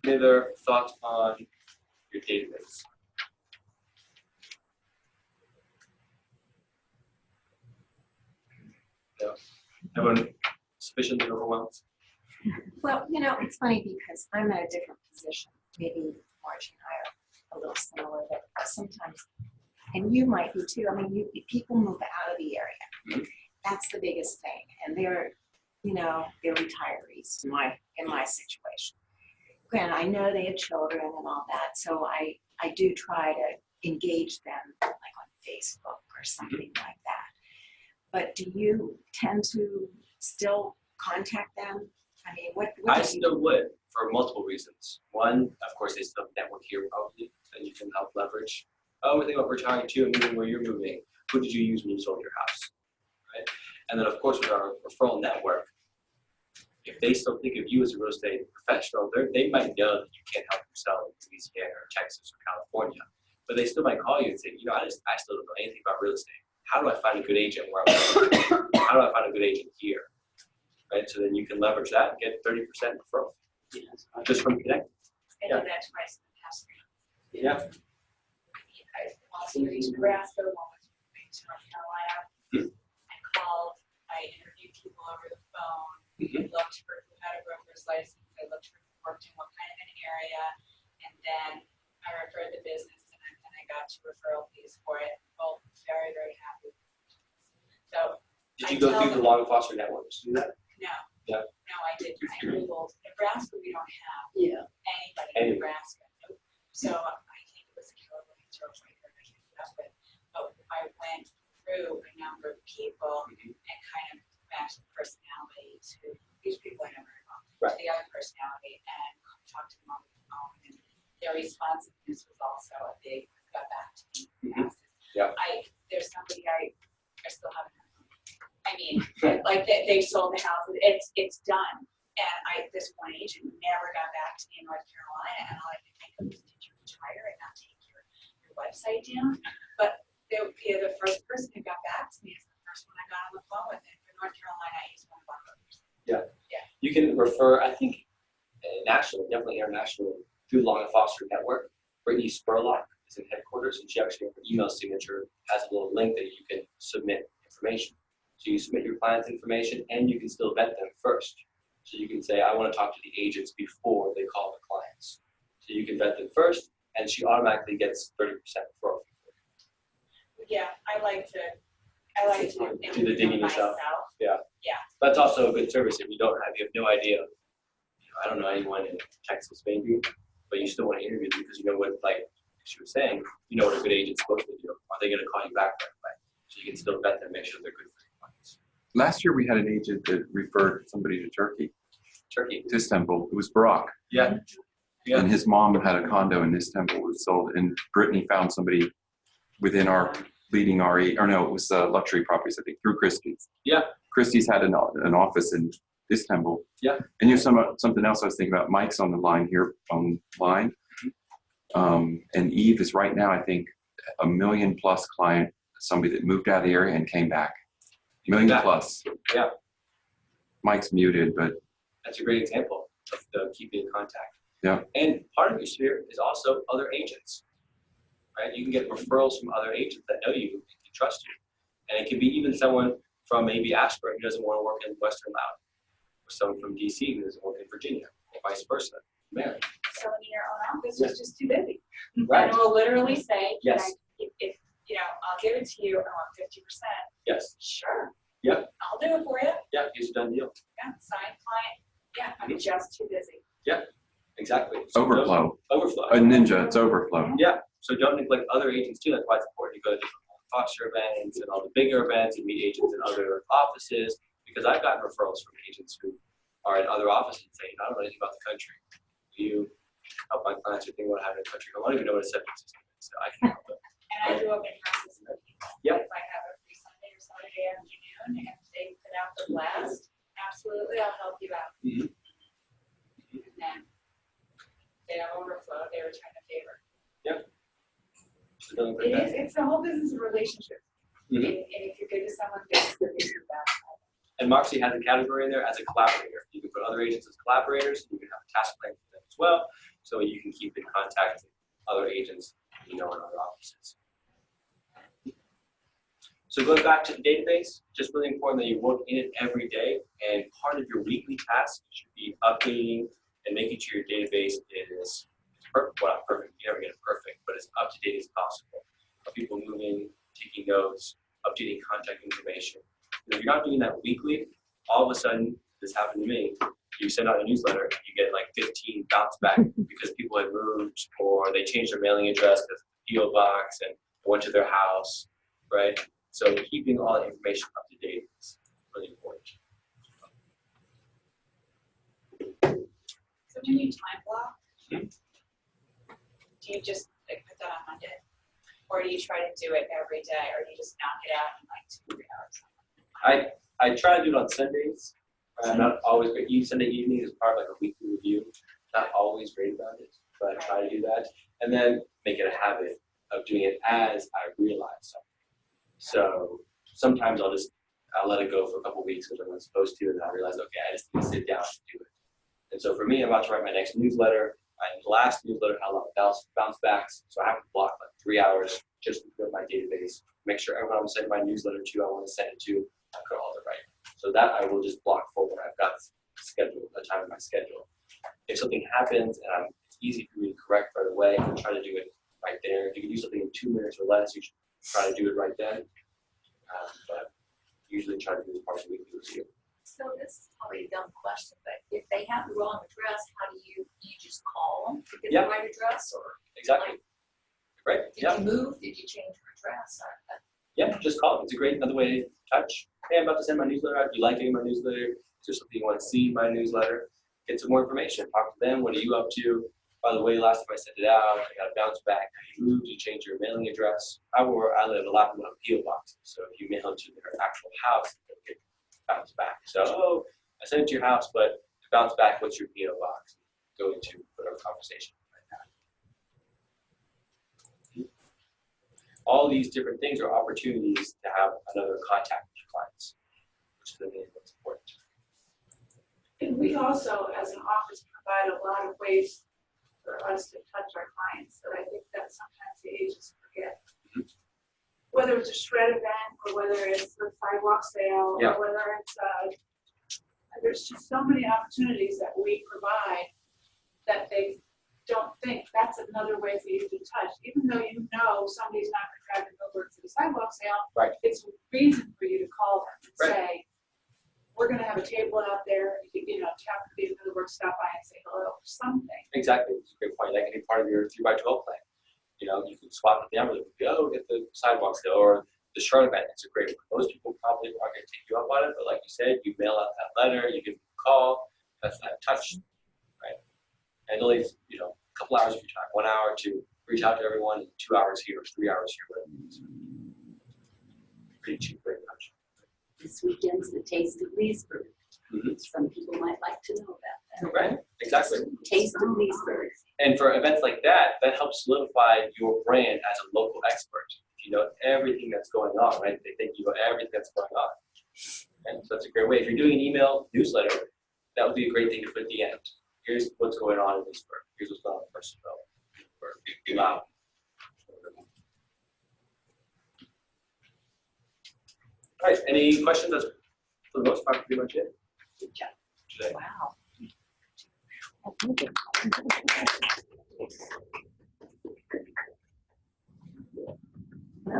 Any other thoughts on your database? No. Everyone sufficiently overwhelmed? Well, it's funny because I'm in a different position. Maybe Margie and I are a little similar, but sometimes, and you might be too. I mean, people move out of the area. That's the biggest thing, and they're retirees in my situation. Granted, I know they have children and all that, so I do try to engage them like on Facebook or something like that. But do you tend to still contact them? I mean, what I do you still would for multiple reasons. One, of course, they still have a network here probably that you can help leverage. Oh, we think about retiring too and moving where you're moving. Who did you use when you sold your house? Right? And then, of course, with our referral network, if they still think of you as a real estate professional, they might know that you can't help them sell in Louisiana or Texas or California, but they still might call you and say, you know, I still don't know anything about real estate. How do I find a good agent where I'm living? How do I find a good agent here? Right, so then you can leverage that and get 30% referral just from connecting. I did that twice in the past 3 months. Yeah. I also reached Nebraska, one was moving to North Carolina. I called, I interviewed people over the phone. I looked for who had a broker's license. I looked for who worked in what kind of an area. And then I referred the business and I got two referral fees for it. Both very, very happy. So Did you go through the Long Foster network to do that? no. Yeah. No, I didn't. I Googled Nebraska, we don't have anybody in Nebraska. Nope. So I think it was a killer looking through right there I came up with. But I went through a number of people and kind of matched the personality to these people I know very well. Right. To the other personality and talked to them on the phone. And their responsiveness was also a big got back to me. Yeah. There's somebody I still haven't heard from. I mean, like they sold the house. It's done. And this one agent never got back to me in North Carolina. And all I could think of was, did you retire and not take your website down? But the first person who got back to me is the first one I got on the phone with. And for North Carolina, I used one of our brokers. Yeah. You can refer, I think, nationally, definitely internationally, through Long and Foster Network. Brittany Spurlock is in headquarters, and she actually, her email signature has a little link that you can submit information. So you submit your client's information, and you can still vet them first. So you can say, I want to talk to the agents before they call the clients. So you can vet them first, and she automatically gets 30% referral. Yeah, I like to Do the digging yourself. myself. Yeah. That's also a good service if you have no idea. I don't know anyone in Texas maybe, but you still want to interview them because you know what, like she was saying, you know what a good agent's supposed to do. Are they going to call you back right away? So you can still vet them, make sure they're good for your clients. Last year we had an agent that referred somebody to Turkey, to Istanbul. It was Barack. Yeah. And his mom had a condo in Istanbul that sold, and Brittany found somebody within our leading RE, or no, it was luxury properties, I think, through Christie's. Yeah. Christie's had an office in Istanbul. Yeah. And you know something else I was thinking about, Mike's on the line here, online. And Eve is right now, I think, a $1 million+ client, somebody that moved out of the area and came back. $1 million+. Yeah. Mike's muted, but. That's a great example of the keeping in contact. Yeah. And part of your sphere is also other agents, right? You can get referrals from other agents that know you and can trust you. And it can be even someone from maybe Ashburn who doesn't want to work in Western Loudoun, or someone from DC who doesn't work in Virginia, or vice versa. Mary. So in your own office is just too busy. Right. And we'll literally say, Yes. if I'll give it to you, I want 50%. Yes. Sure. Yeah. I'll do it for you. Yeah, it's a done deal. Yeah, signed client. Yeah, I'm just too busy. Yeah, exactly. So Overflow. Overflow. A ninja, it's overflow. Yeah, so don't neglect other agents too. That's why it's important to go to different Foster events and all the bigger events and meet agents in other offices, because I've gotten referrals from agents who are in other offices saying, I don't know anything about the country. Do you help my clients who think about having a country? I don't even know what a septic system is, so I can help them. And I do open houses for people. Yeah. If I have a free Sunday or Saturday afternoon and they put out the blast, absolutely, I'll help you out. Mhm. And then they have overflow, they return the favor. So don't neglect that. It's the whole business of relationships. Mhm. And if you're good to someone, they're good to that. And Moxie has a category in there as a collaborator. You can put other agents as collaborators. You can have a task plan for them as well, so you can keep in contact with other agents in other offices. So going back to the database, just really important that you work in it every day, and part of your weekly task should be updating and making sure your database is perfect. Well, not perfect, you never get it perfect, but as up to date as possible. Of people moving, taking notes, updating contact information. If you're not doing that weekly, all of a sudden, this happened to me, you send out a newsletter and you get like 15 bounce back because people had moved or they changed their mailing address because of the PO box and went to their house, right? So keeping all the information up to date is really important. So when you time block, do you just like put that on Monday? Or do you try to do it every day, or do you just knock it out in like 2 or 3 hours? I try to do it on Sundays. I'm not always great. Sunday evening is part of like a weekly review. Not always great about it, but I try to do that. And then make it a habit of doing it as I realize something. So sometimes I'll let it go for a couple weeks because I'm not supposed to, and then I realize, okay, I just need to sit down and do it. And so for me, I'm about to write my next newsletter. My last newsletter had a lot of bounce backs, so I have to block like 3 hours just to put my database, make sure everyone I'm sending my newsletter to, I want to send it to, I put all the right. So that I will just block for when I've got a time in my schedule. If something happens and it's easy for me to correct right away, I try to do it right there. If you can do something in 2 minutes or less, you should try to do it right then. But usually try to do it as part of the weekly review. So this is probably a dumb question, but if they have the wrong address, how do you just call them to get the right address, or Exactly. Right? did you move? Did you change your address? Yeah, just call it. It's a great another way to touch. Hey, I'm about to send my newsletter out. Do you like getting my newsletter? Is there something you want to see in my newsletter? Get some more information. Talk to them. What are you up to? By the way, last time I sent it out, I got a bounce back. Have you moved? You change your mailing address? I live a lot of PO boxes. So if you mail it to their actual house, they'll get bounce back. So, oh, I sent it to your house, but to bounce back, what's your PO box? Go into whatever conversation. All these different things are opportunities to have another contact with your clients, which is the main most important. And we also, as an office, provide a lot of ways for us to touch our clients that I think that sometimes the agents forget. Whether it's a shred event, or whether it's a sidewalk sale, or whether it's there's just so many opportunities that we provide that they don't think that's another way for you to touch. Even though you know somebody's not going to drive them over to the sidewalk sale, it's a reason for you to call them and say, we're going to have a table out there. You know, tap the people that work, stop by and say hello or something. Exactly. It's a great point. That can be part of your 3x12 plan. You know, you can swap with the envelope. Go get the sidewalk sale or the shard event. It's a great one. Most people probably aren't going to take you up on it, but like you said, you mail out that letter, you give them a call. That's that touch, right? And only, you know, a couple hours of your time, 1 hour to reach out to everyone, 2 hours here, or 3 hours here, whatever it is. Pretty cheap, very much. This weekend's the Taste of Leesburg. Some people might like to know about that. Right, exactly. Taste of Leesburg. And for events like that, that helps solidify your brand as a local expert. If you know everything that's going on, right? They think you know everything that's going on. And so that's a great way. If you're doing an email newsletter, that would be a great thing to put at the end. Here's what's going on in Leesburg. Here's what's going on in Personville. Or be loud. All right, any questions? That's for the most part pretty much it. Good job today. Wow.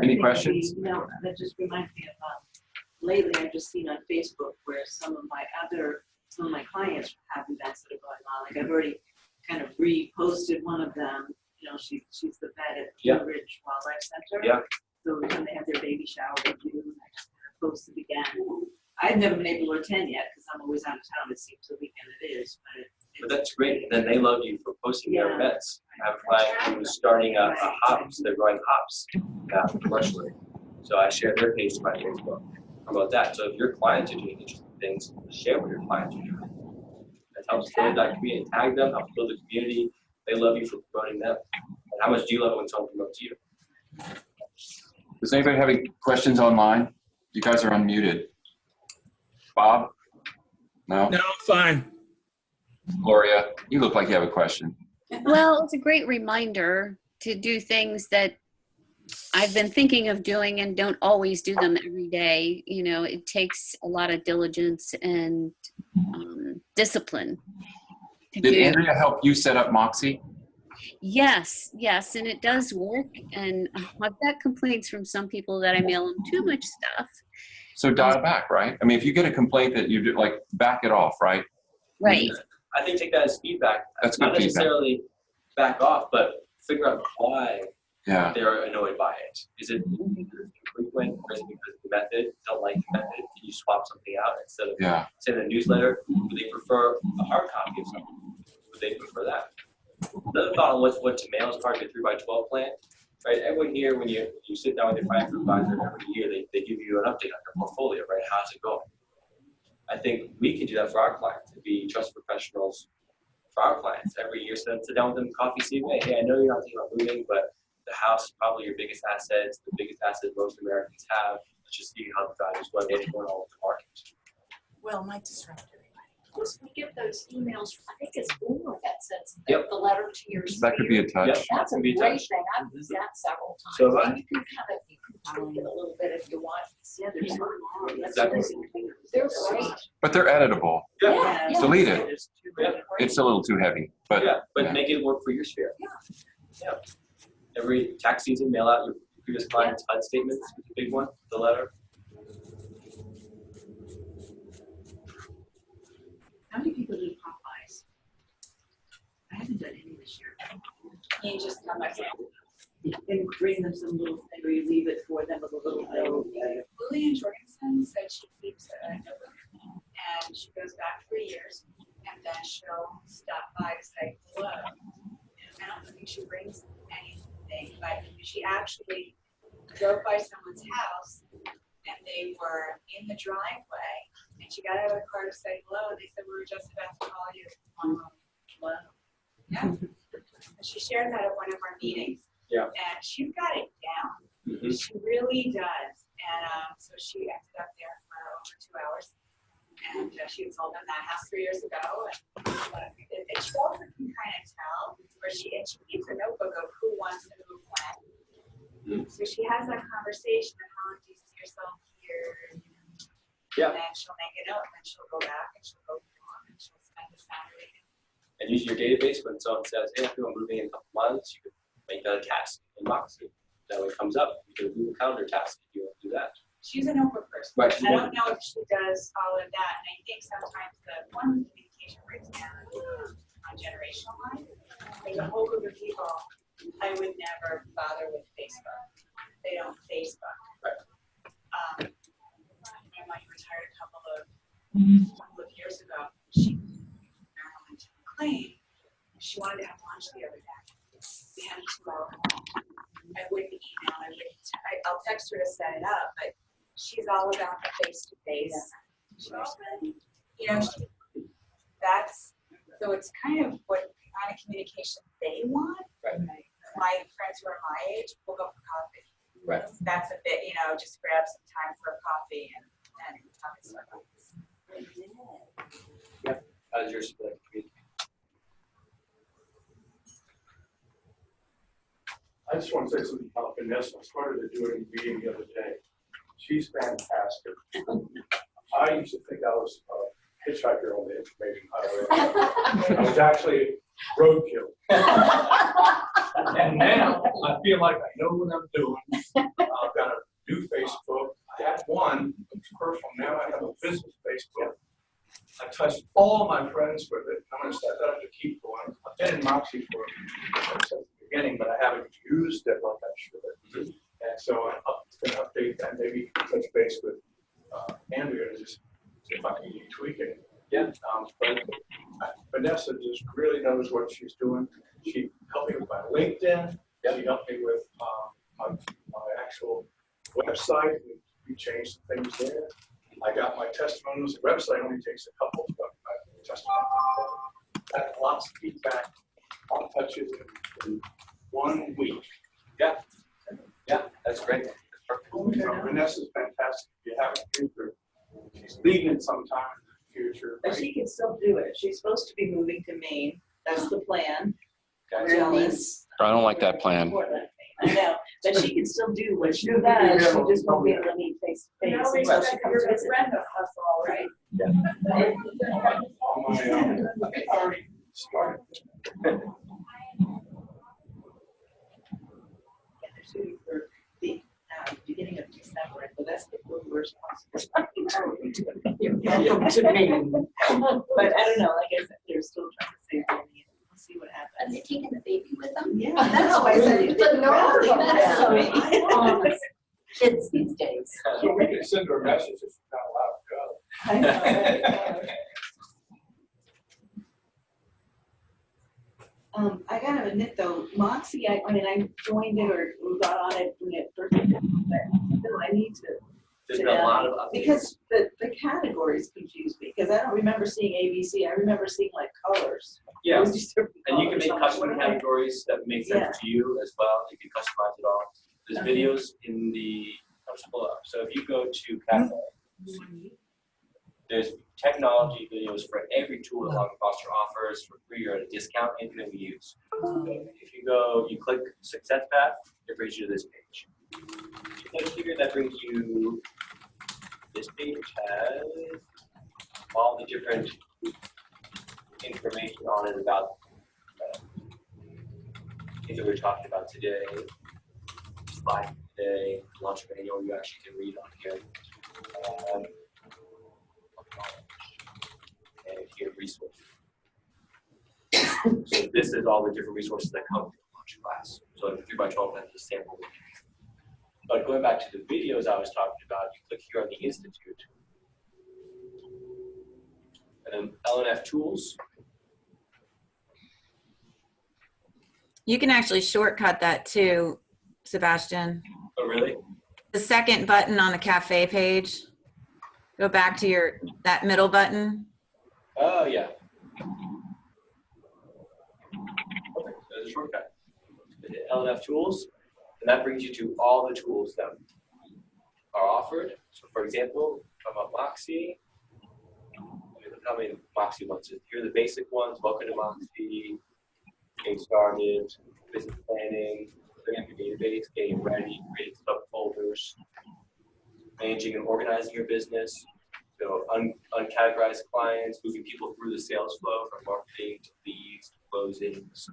Any questions? No, that just reminds me of lately I've just seen on Facebook where some of my clients have events that are going on. Like I've already kind of reposted one of them. You know, she's the vet at Blue Ridge Wildlife Center. Yeah. So when they have their baby shower with you, I just kind of posted again. I've never been able to attend yet because I'm always out of town. It seems the weekend it is, but that's great. And then they love you for posting their events. I have a client who's starting a hops. They're growing hops commercially. So I share their page to my Facebook. How about that? So if your clients are doing interesting things, share what your clients are doing. That helps build that community. Tag them, helps build the community. They love you for promoting them. And how much do you love it when someone promotes you? Does anybody have any questions online? You guys are unmuted. Bob? No? No, fine. Gloria, you look like you have a question. Well, it's a great reminder to do things that I've been thinking of doing and don't always do them every day. You know, it takes a lot of diligence and discipline to Did do. Andrea help you set up Moxie? Yes, and it does work. And I've got complaints from some people that I mail them too much stuff. So dial back, right? I mean, if you get a complaint that you do, like, back it off, right? Right. I think take that as feedback. That's not good necessarily back off, but figure out why Yeah. they're annoyed by it? Is it frequent, or is it because of the method? Don't like the method? Can you swap something out instead of sending a newsletter? Would they prefer a hard copy of something? Would they prefer that? Another thought on what to mail is part of your 3x12 plan. Right, everyone here, when you sit down with your financial advisor every year, they give you an update on your portfolio, right? How's it going? I think we can do that for our clients, to be trust professionals for our clients. Every year, sit down with them, coffee, see, hey, I know you're not thinking about moving, but the house is probably your biggest asset. It's the biggest asset most Americans have. Let's just see how the values, what's going on with the market. Well, might disrupt everybody. Plus, we get those emails, I think it's Boomer that sends Yep. the letter to your That could be a touch. Yep. That's a Can be a great touch. thing. I've used that several times. So have I. And you can tweak it a little bit if you want. Yeah, there's so long. Exactly. They're great. But they're editable. Yeah. Yeah. Delete it. Yeah. It's a little too heavy. But But make it work for your sphere. Yeah. Every tax season, mail out your previous client's HUD statements, the big one, the letter. How many people do Popeyes? I haven't done any this year. You just come back. And bring them some little thing, or you leave it for them with a little note. Lillian Jorgensen said she keeps it and she goes back 3 years, and then she'll stop by to say hello. I don't think she brings anything, but she actually drove by someone's house, and they were in the driveway, and she got out of the car to say hello, and they said, we were just about to call you. Hello. Yeah. And she shared that at one of our meetings. Yeah. And she's got it down. Mm-hmm. She really does. And so she ended up there for over 2 hours. And she had sold them that house 3 years ago. And she also can kind of tell where she keeps a notebook of who wants to move when. Mm-hmm. So she has that conversation of how do you see yourself here? Yeah. And then she'll make a note, and then she'll go back and she'll go on and she'll spend the Saturday. And use your database when someone says, hey, I feel I'm moving in a couple months, you can make that a task in Moxie. That way it comes up. You can do a calendar task if you want to do that. She's a notebook person. Right. I don't know if she does all of that. And I think sometimes the one communication breaks down on generational line. There's a whole group of people I would never bother with Facebook. They don't Facebook. Right. My mom retired a couple of years ago. She went to McLean. She wanted to have lunch the other day. We had 2 hours. I wouldn't email. I'll text her to set it up, but she's all about the face-to-face. That's so it's kind of what kind of communication they want. Right. My friends who are my age will go for coffee. Right. That's a bit, just grab some time for a coffee and talk to Starbucks. Yeah. How does your split communicate? I just want to say something about Vanessa. I started to do it in a meeting the other day. She's fantastic. I used to think I was a hitchhiker on the information highway. I was actually roadkill. And now I feel like I know what I'm doing. I've got a new Facebook. I had one, it was personal. Now I have a business Facebook. I touched all my friends with it. I'm going to start that to keep going. I've been in Moxie since the beginning, but I haven't used it like I should. And so I'm going to update that, maybe touch base with Andrea and just see if I can tweak it. Yeah. But Vanessa just really knows what she's doing. She helped me with my LinkedIn. Yep. She helped me with my actual website. We changed some things there. I got my testimonials. The website only takes a couple of testimonials. I had lots of feedback on touches in 1 week. Yeah. Yeah, that's great. That's perfect. So Vanessa's fantastic. If you haven't used her, she's leaving sometime in the future. But she can still do it. She's supposed to be moving to Maine. That's the plan. Gotcha. Jealous. I don't like that plan. Portland, I know, but she can still do what she does. She just won't be able to meet face to face until she comes Your visit. friend of hustle, right? On my own. I already started. And they're shooting for the beginning of December, so that's the worst possible time. You're welcome to me. But I don't know, like I said, they're still trying to save money. We'll see what happens. Are they taking the baby with them? Yeah. That's why I said The norm, that's so Yeah. kids these days. So we can send her a message if she's not allowed to go. I know, right? I gotta admit though, Moxie, I mean, I joined it or got on it when it first came out, but still, I need to. There's been a lot of updates. Because the categories confuse me, because I don't remember seeing ABC, I remember seing like colors. Yeah, Those just different and you can colors. make I'm like, custom what am I- categories that make sense to you as well. You can customize it all. There's Okay. videos in the, I'll just pull it up. So if you go to Cafe, there's technology videos for every tool that Langenberg offers for free or at a discount, anything that we use. So if you go, you click Success Path, it brings you to this page. If you click here, that brings you, this page has all the different information on it about things that we're talking about today. Slide today, launch manual, you actually can read on here. And here, resources. So this is all the different resources that come with the launch class. So the 3x12 has a sample. But going back to the videos I was talking about, you click here on the Institute. And then LNF tools. You can actually shortcut that too, Sebastian. Oh, really? The second button on the cafe page. Go back to that middle button. Oh, yeah. Okay, there's a shortcut. LNF tools, and that brings you to all the tools that are offered. So, for example, talk about Moxie. Look how many Moxie ones. Here are the basic ones. Welcome to Moxie. Getting started. Business planning. Setting up your database. Getting ready. Creating subfolders. Managing and organizing your business. So uncategorized clients, moving people through the sales flow from marketing to leads to closings,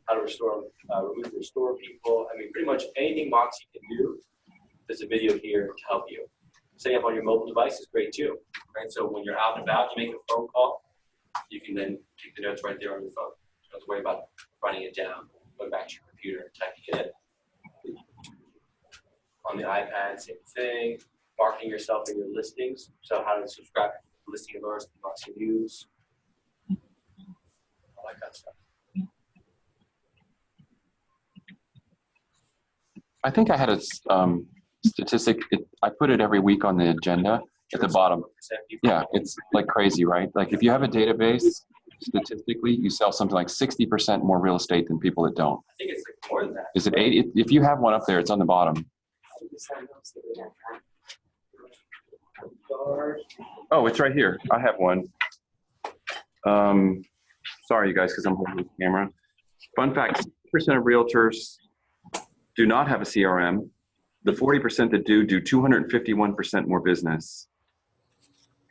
how to remove and restore people. I mean, pretty much anything Moxie can do, there's a video here to help you. Setting up on your mobile device is great too, right? So when you're out and about, you make a phone call, you can then take the notes right there on your phone. You don't have to worry about writing it down, going back to your computer and typing it in. On the iPad, same thing. Marketing yourself in your listings. So how to subscribe to listing alerts, Moxie News, all that kind of stuff. I think I had a statistic. I put it every week on the agenda at the bottom. Yeah, it's like crazy, right? Like if you have a database, statistically, you sell something like 60% more real estate than people that don't. I think it's like more than that. Is it 8? If you have one up there, it's on the bottom. Oh, it's right here. I have one. Sorry, you guys, because I'm holding the camera. Fun fact, 60% of realtors do not have a CRM. The 40% that do 251% more business.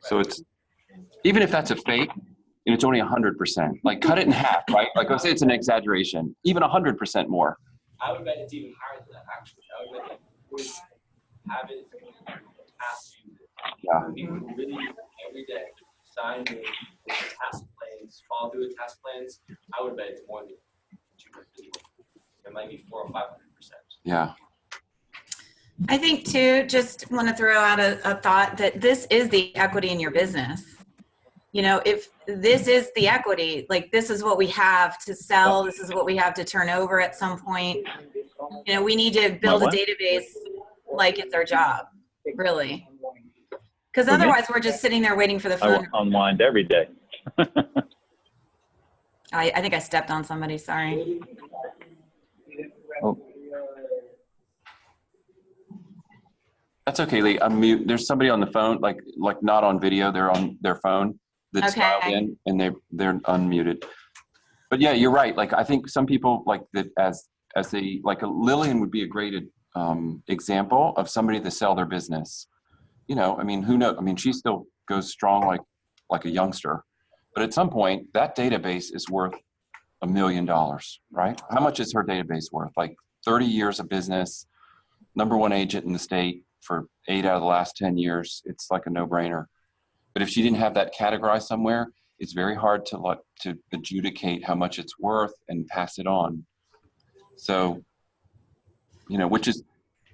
So it's, even if that's a fake, and it's only 100%, like cut it in half, right? Like I say it's an exaggeration, even 100% more. I would bet it's even higher than that, actually. I would bet it would have it past you. Yeah. People who really every day sign with task plans, follow through with task plans, I would bet it's more than 250. It might be 400 or 500%. Yeah. I think too, just want to throw out a thought that this is the equity in your business. You know, if this is the equity, like this is what we have to sell, this is what we have to turn over at some point. You know, we need to build a database like it's our job, really. Because otherwise we're just sitting there waiting for the phone. I unwind every day. I think I stepped on somebody, sorry. Oh. That's okay, Lee. Unmute. There's somebody on the phone, like not on video. They're on their phone that's dialed in, and they're unmuted. But yeah, you're right. Like I think some people like that as they like Lillian would be a great example of somebody to sell their business. You know, I mean, who knows? I mean, she still goes strong like a youngster, but at some point that database is worth $1 million, right? How much is her database worth? Like 30 years of business, #1 agent in the state for 8 out of the last 10 years. It's like a no-brainer. But if she didn't have that categorized somewhere, it's very hard to adjudicate how much it's worth and pass it on. So, you know, which is,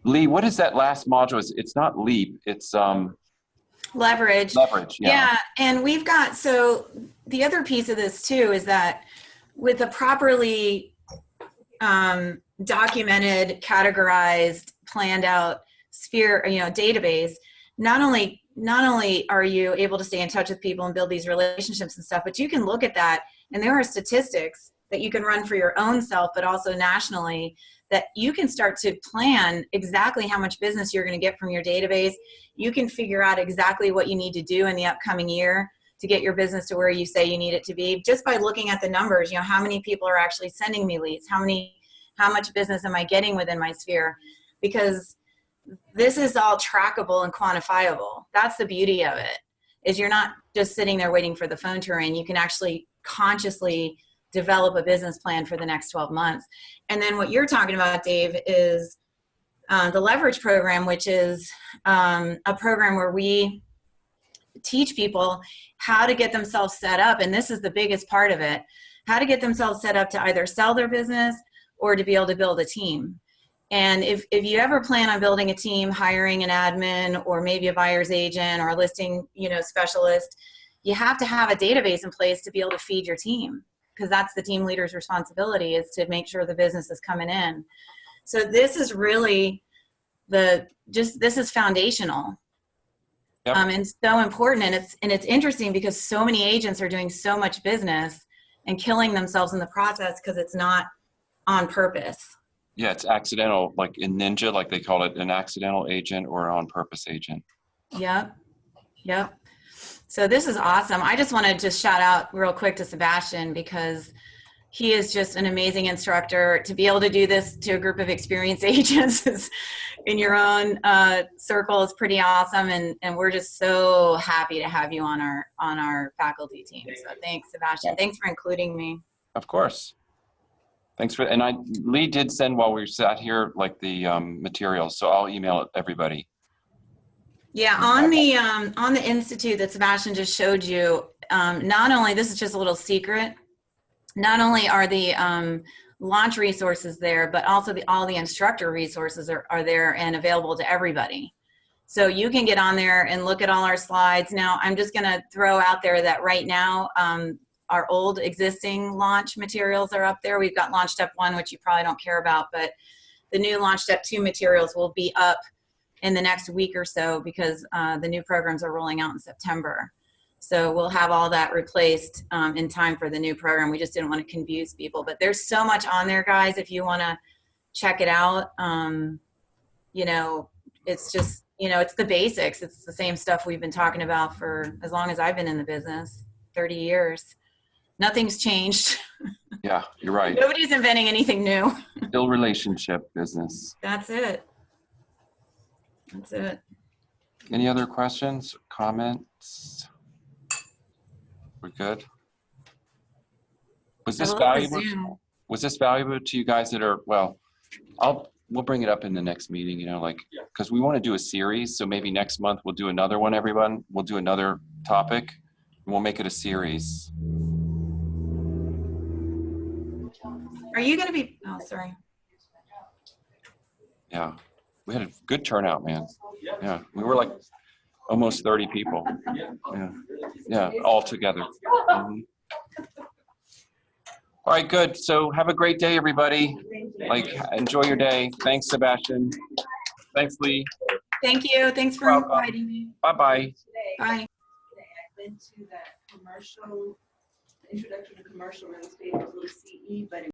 Lee, what is that last module? It's not LEAP, it's Leverage. leverage. Yeah, and we've got, so the other piece of this too is that with a properly documented, categorized, planned out sphere, you know, database, not only are you able to stay in touch with people and build these relationships and stuff, but you can look at that and there are statistics that you can run for your own self, but also nationally, that you can start to plan exactly how much business you're going to get from your database. You can figure out exactly what you need to do in the upcoming year to get your business to where you say you need it to be, just by looking at the numbers. You know, how many people are actually sending me leads? How much business am I getting within my sphere? Because this is all trackable and quantifiable. That's the beauty of it, is you're not just sitting there waiting for the phone to ring. You can actually consciously develop a business plan for the next 12 months. And then what you're talking about, Dave, is the Leverage program, which is a program where we teach people how to get themselves set up. And this is the biggest part of it, how to get themselves set up to either sell their business or to be able to build a team. And if you ever plan on building a team, hiring an admin or maybe a buyer's agent or a listing, you know, specialist, you have to have a database in place to be able to feed your team, because that's the team leader's responsibility, is to make sure the business is coming in. So this is really this is foundational. Yep. And so important. And it's interesting because so many agents are doing so much business and killing themselves in the process because it's not on purpose. Yeah, it's accidental, like in Ninja, like they call it, an accidental agent or an on-purpose agent. Yep. So this is awesome. I just want to just shout out real quick to Sebastian, because he is just an amazing instructor. To be able to do this to a group of experienced agents in your own circle is pretty awesome. And we're just so happy to have you on our faculty team. So thanks, Sebastian. Thanks for including me. Of course. Thanks for, and Lee did send while we sat here, like the materials, so I'll email it everybody. Yeah, on the institute that Sebastian just showed you, not only, this is just a little secret, not only are the launch resources there, but also all the instructor resources are there and available to everybody. So you can get on there and look at all our slides. Now, I'm just going to throw out there that right now, our old existing launch materials are up there. We've got Launch Step 1, which you probably don't care about, but the new Launch Step 2 materials will be up in the next week or so, because the new programs are rolling out in September. So we'll have all that replaced in time for the new program. We just didn't want to confuse people, but there's so much on there, guys. If you want to check it out, you know, it's just, you know, it's the basics. It's the same stuff we've been talking about for as long as I've been in the business, 30 years. Nothing's changed. Yeah, you're right. Nobody's inventing anything new. Still relationship business. That's it. That's it. Any other questions, comments? We're good. Was this valuable? Was this valuable to you guys that are, well, we'll bring it up in the next meeting, you know, like, because we want to do a series. So maybe next month we'll do another one, everyone. We'll do another topic and we'll make it a series. Are you going to be, oh, sorry. Yeah. We had a good turnout, man. Yeah. We were like almost 30 people. Yeah, all together. Mm-hmm. All right, good. So have a great day, everybody. Like, enjoy your day. Thanks, Sebastian. Thanks, Lee. Thank you. Thanks for inviting me. Bye-bye. Bye. I've been to that introduction to commercial real estate, it was a little CE, but it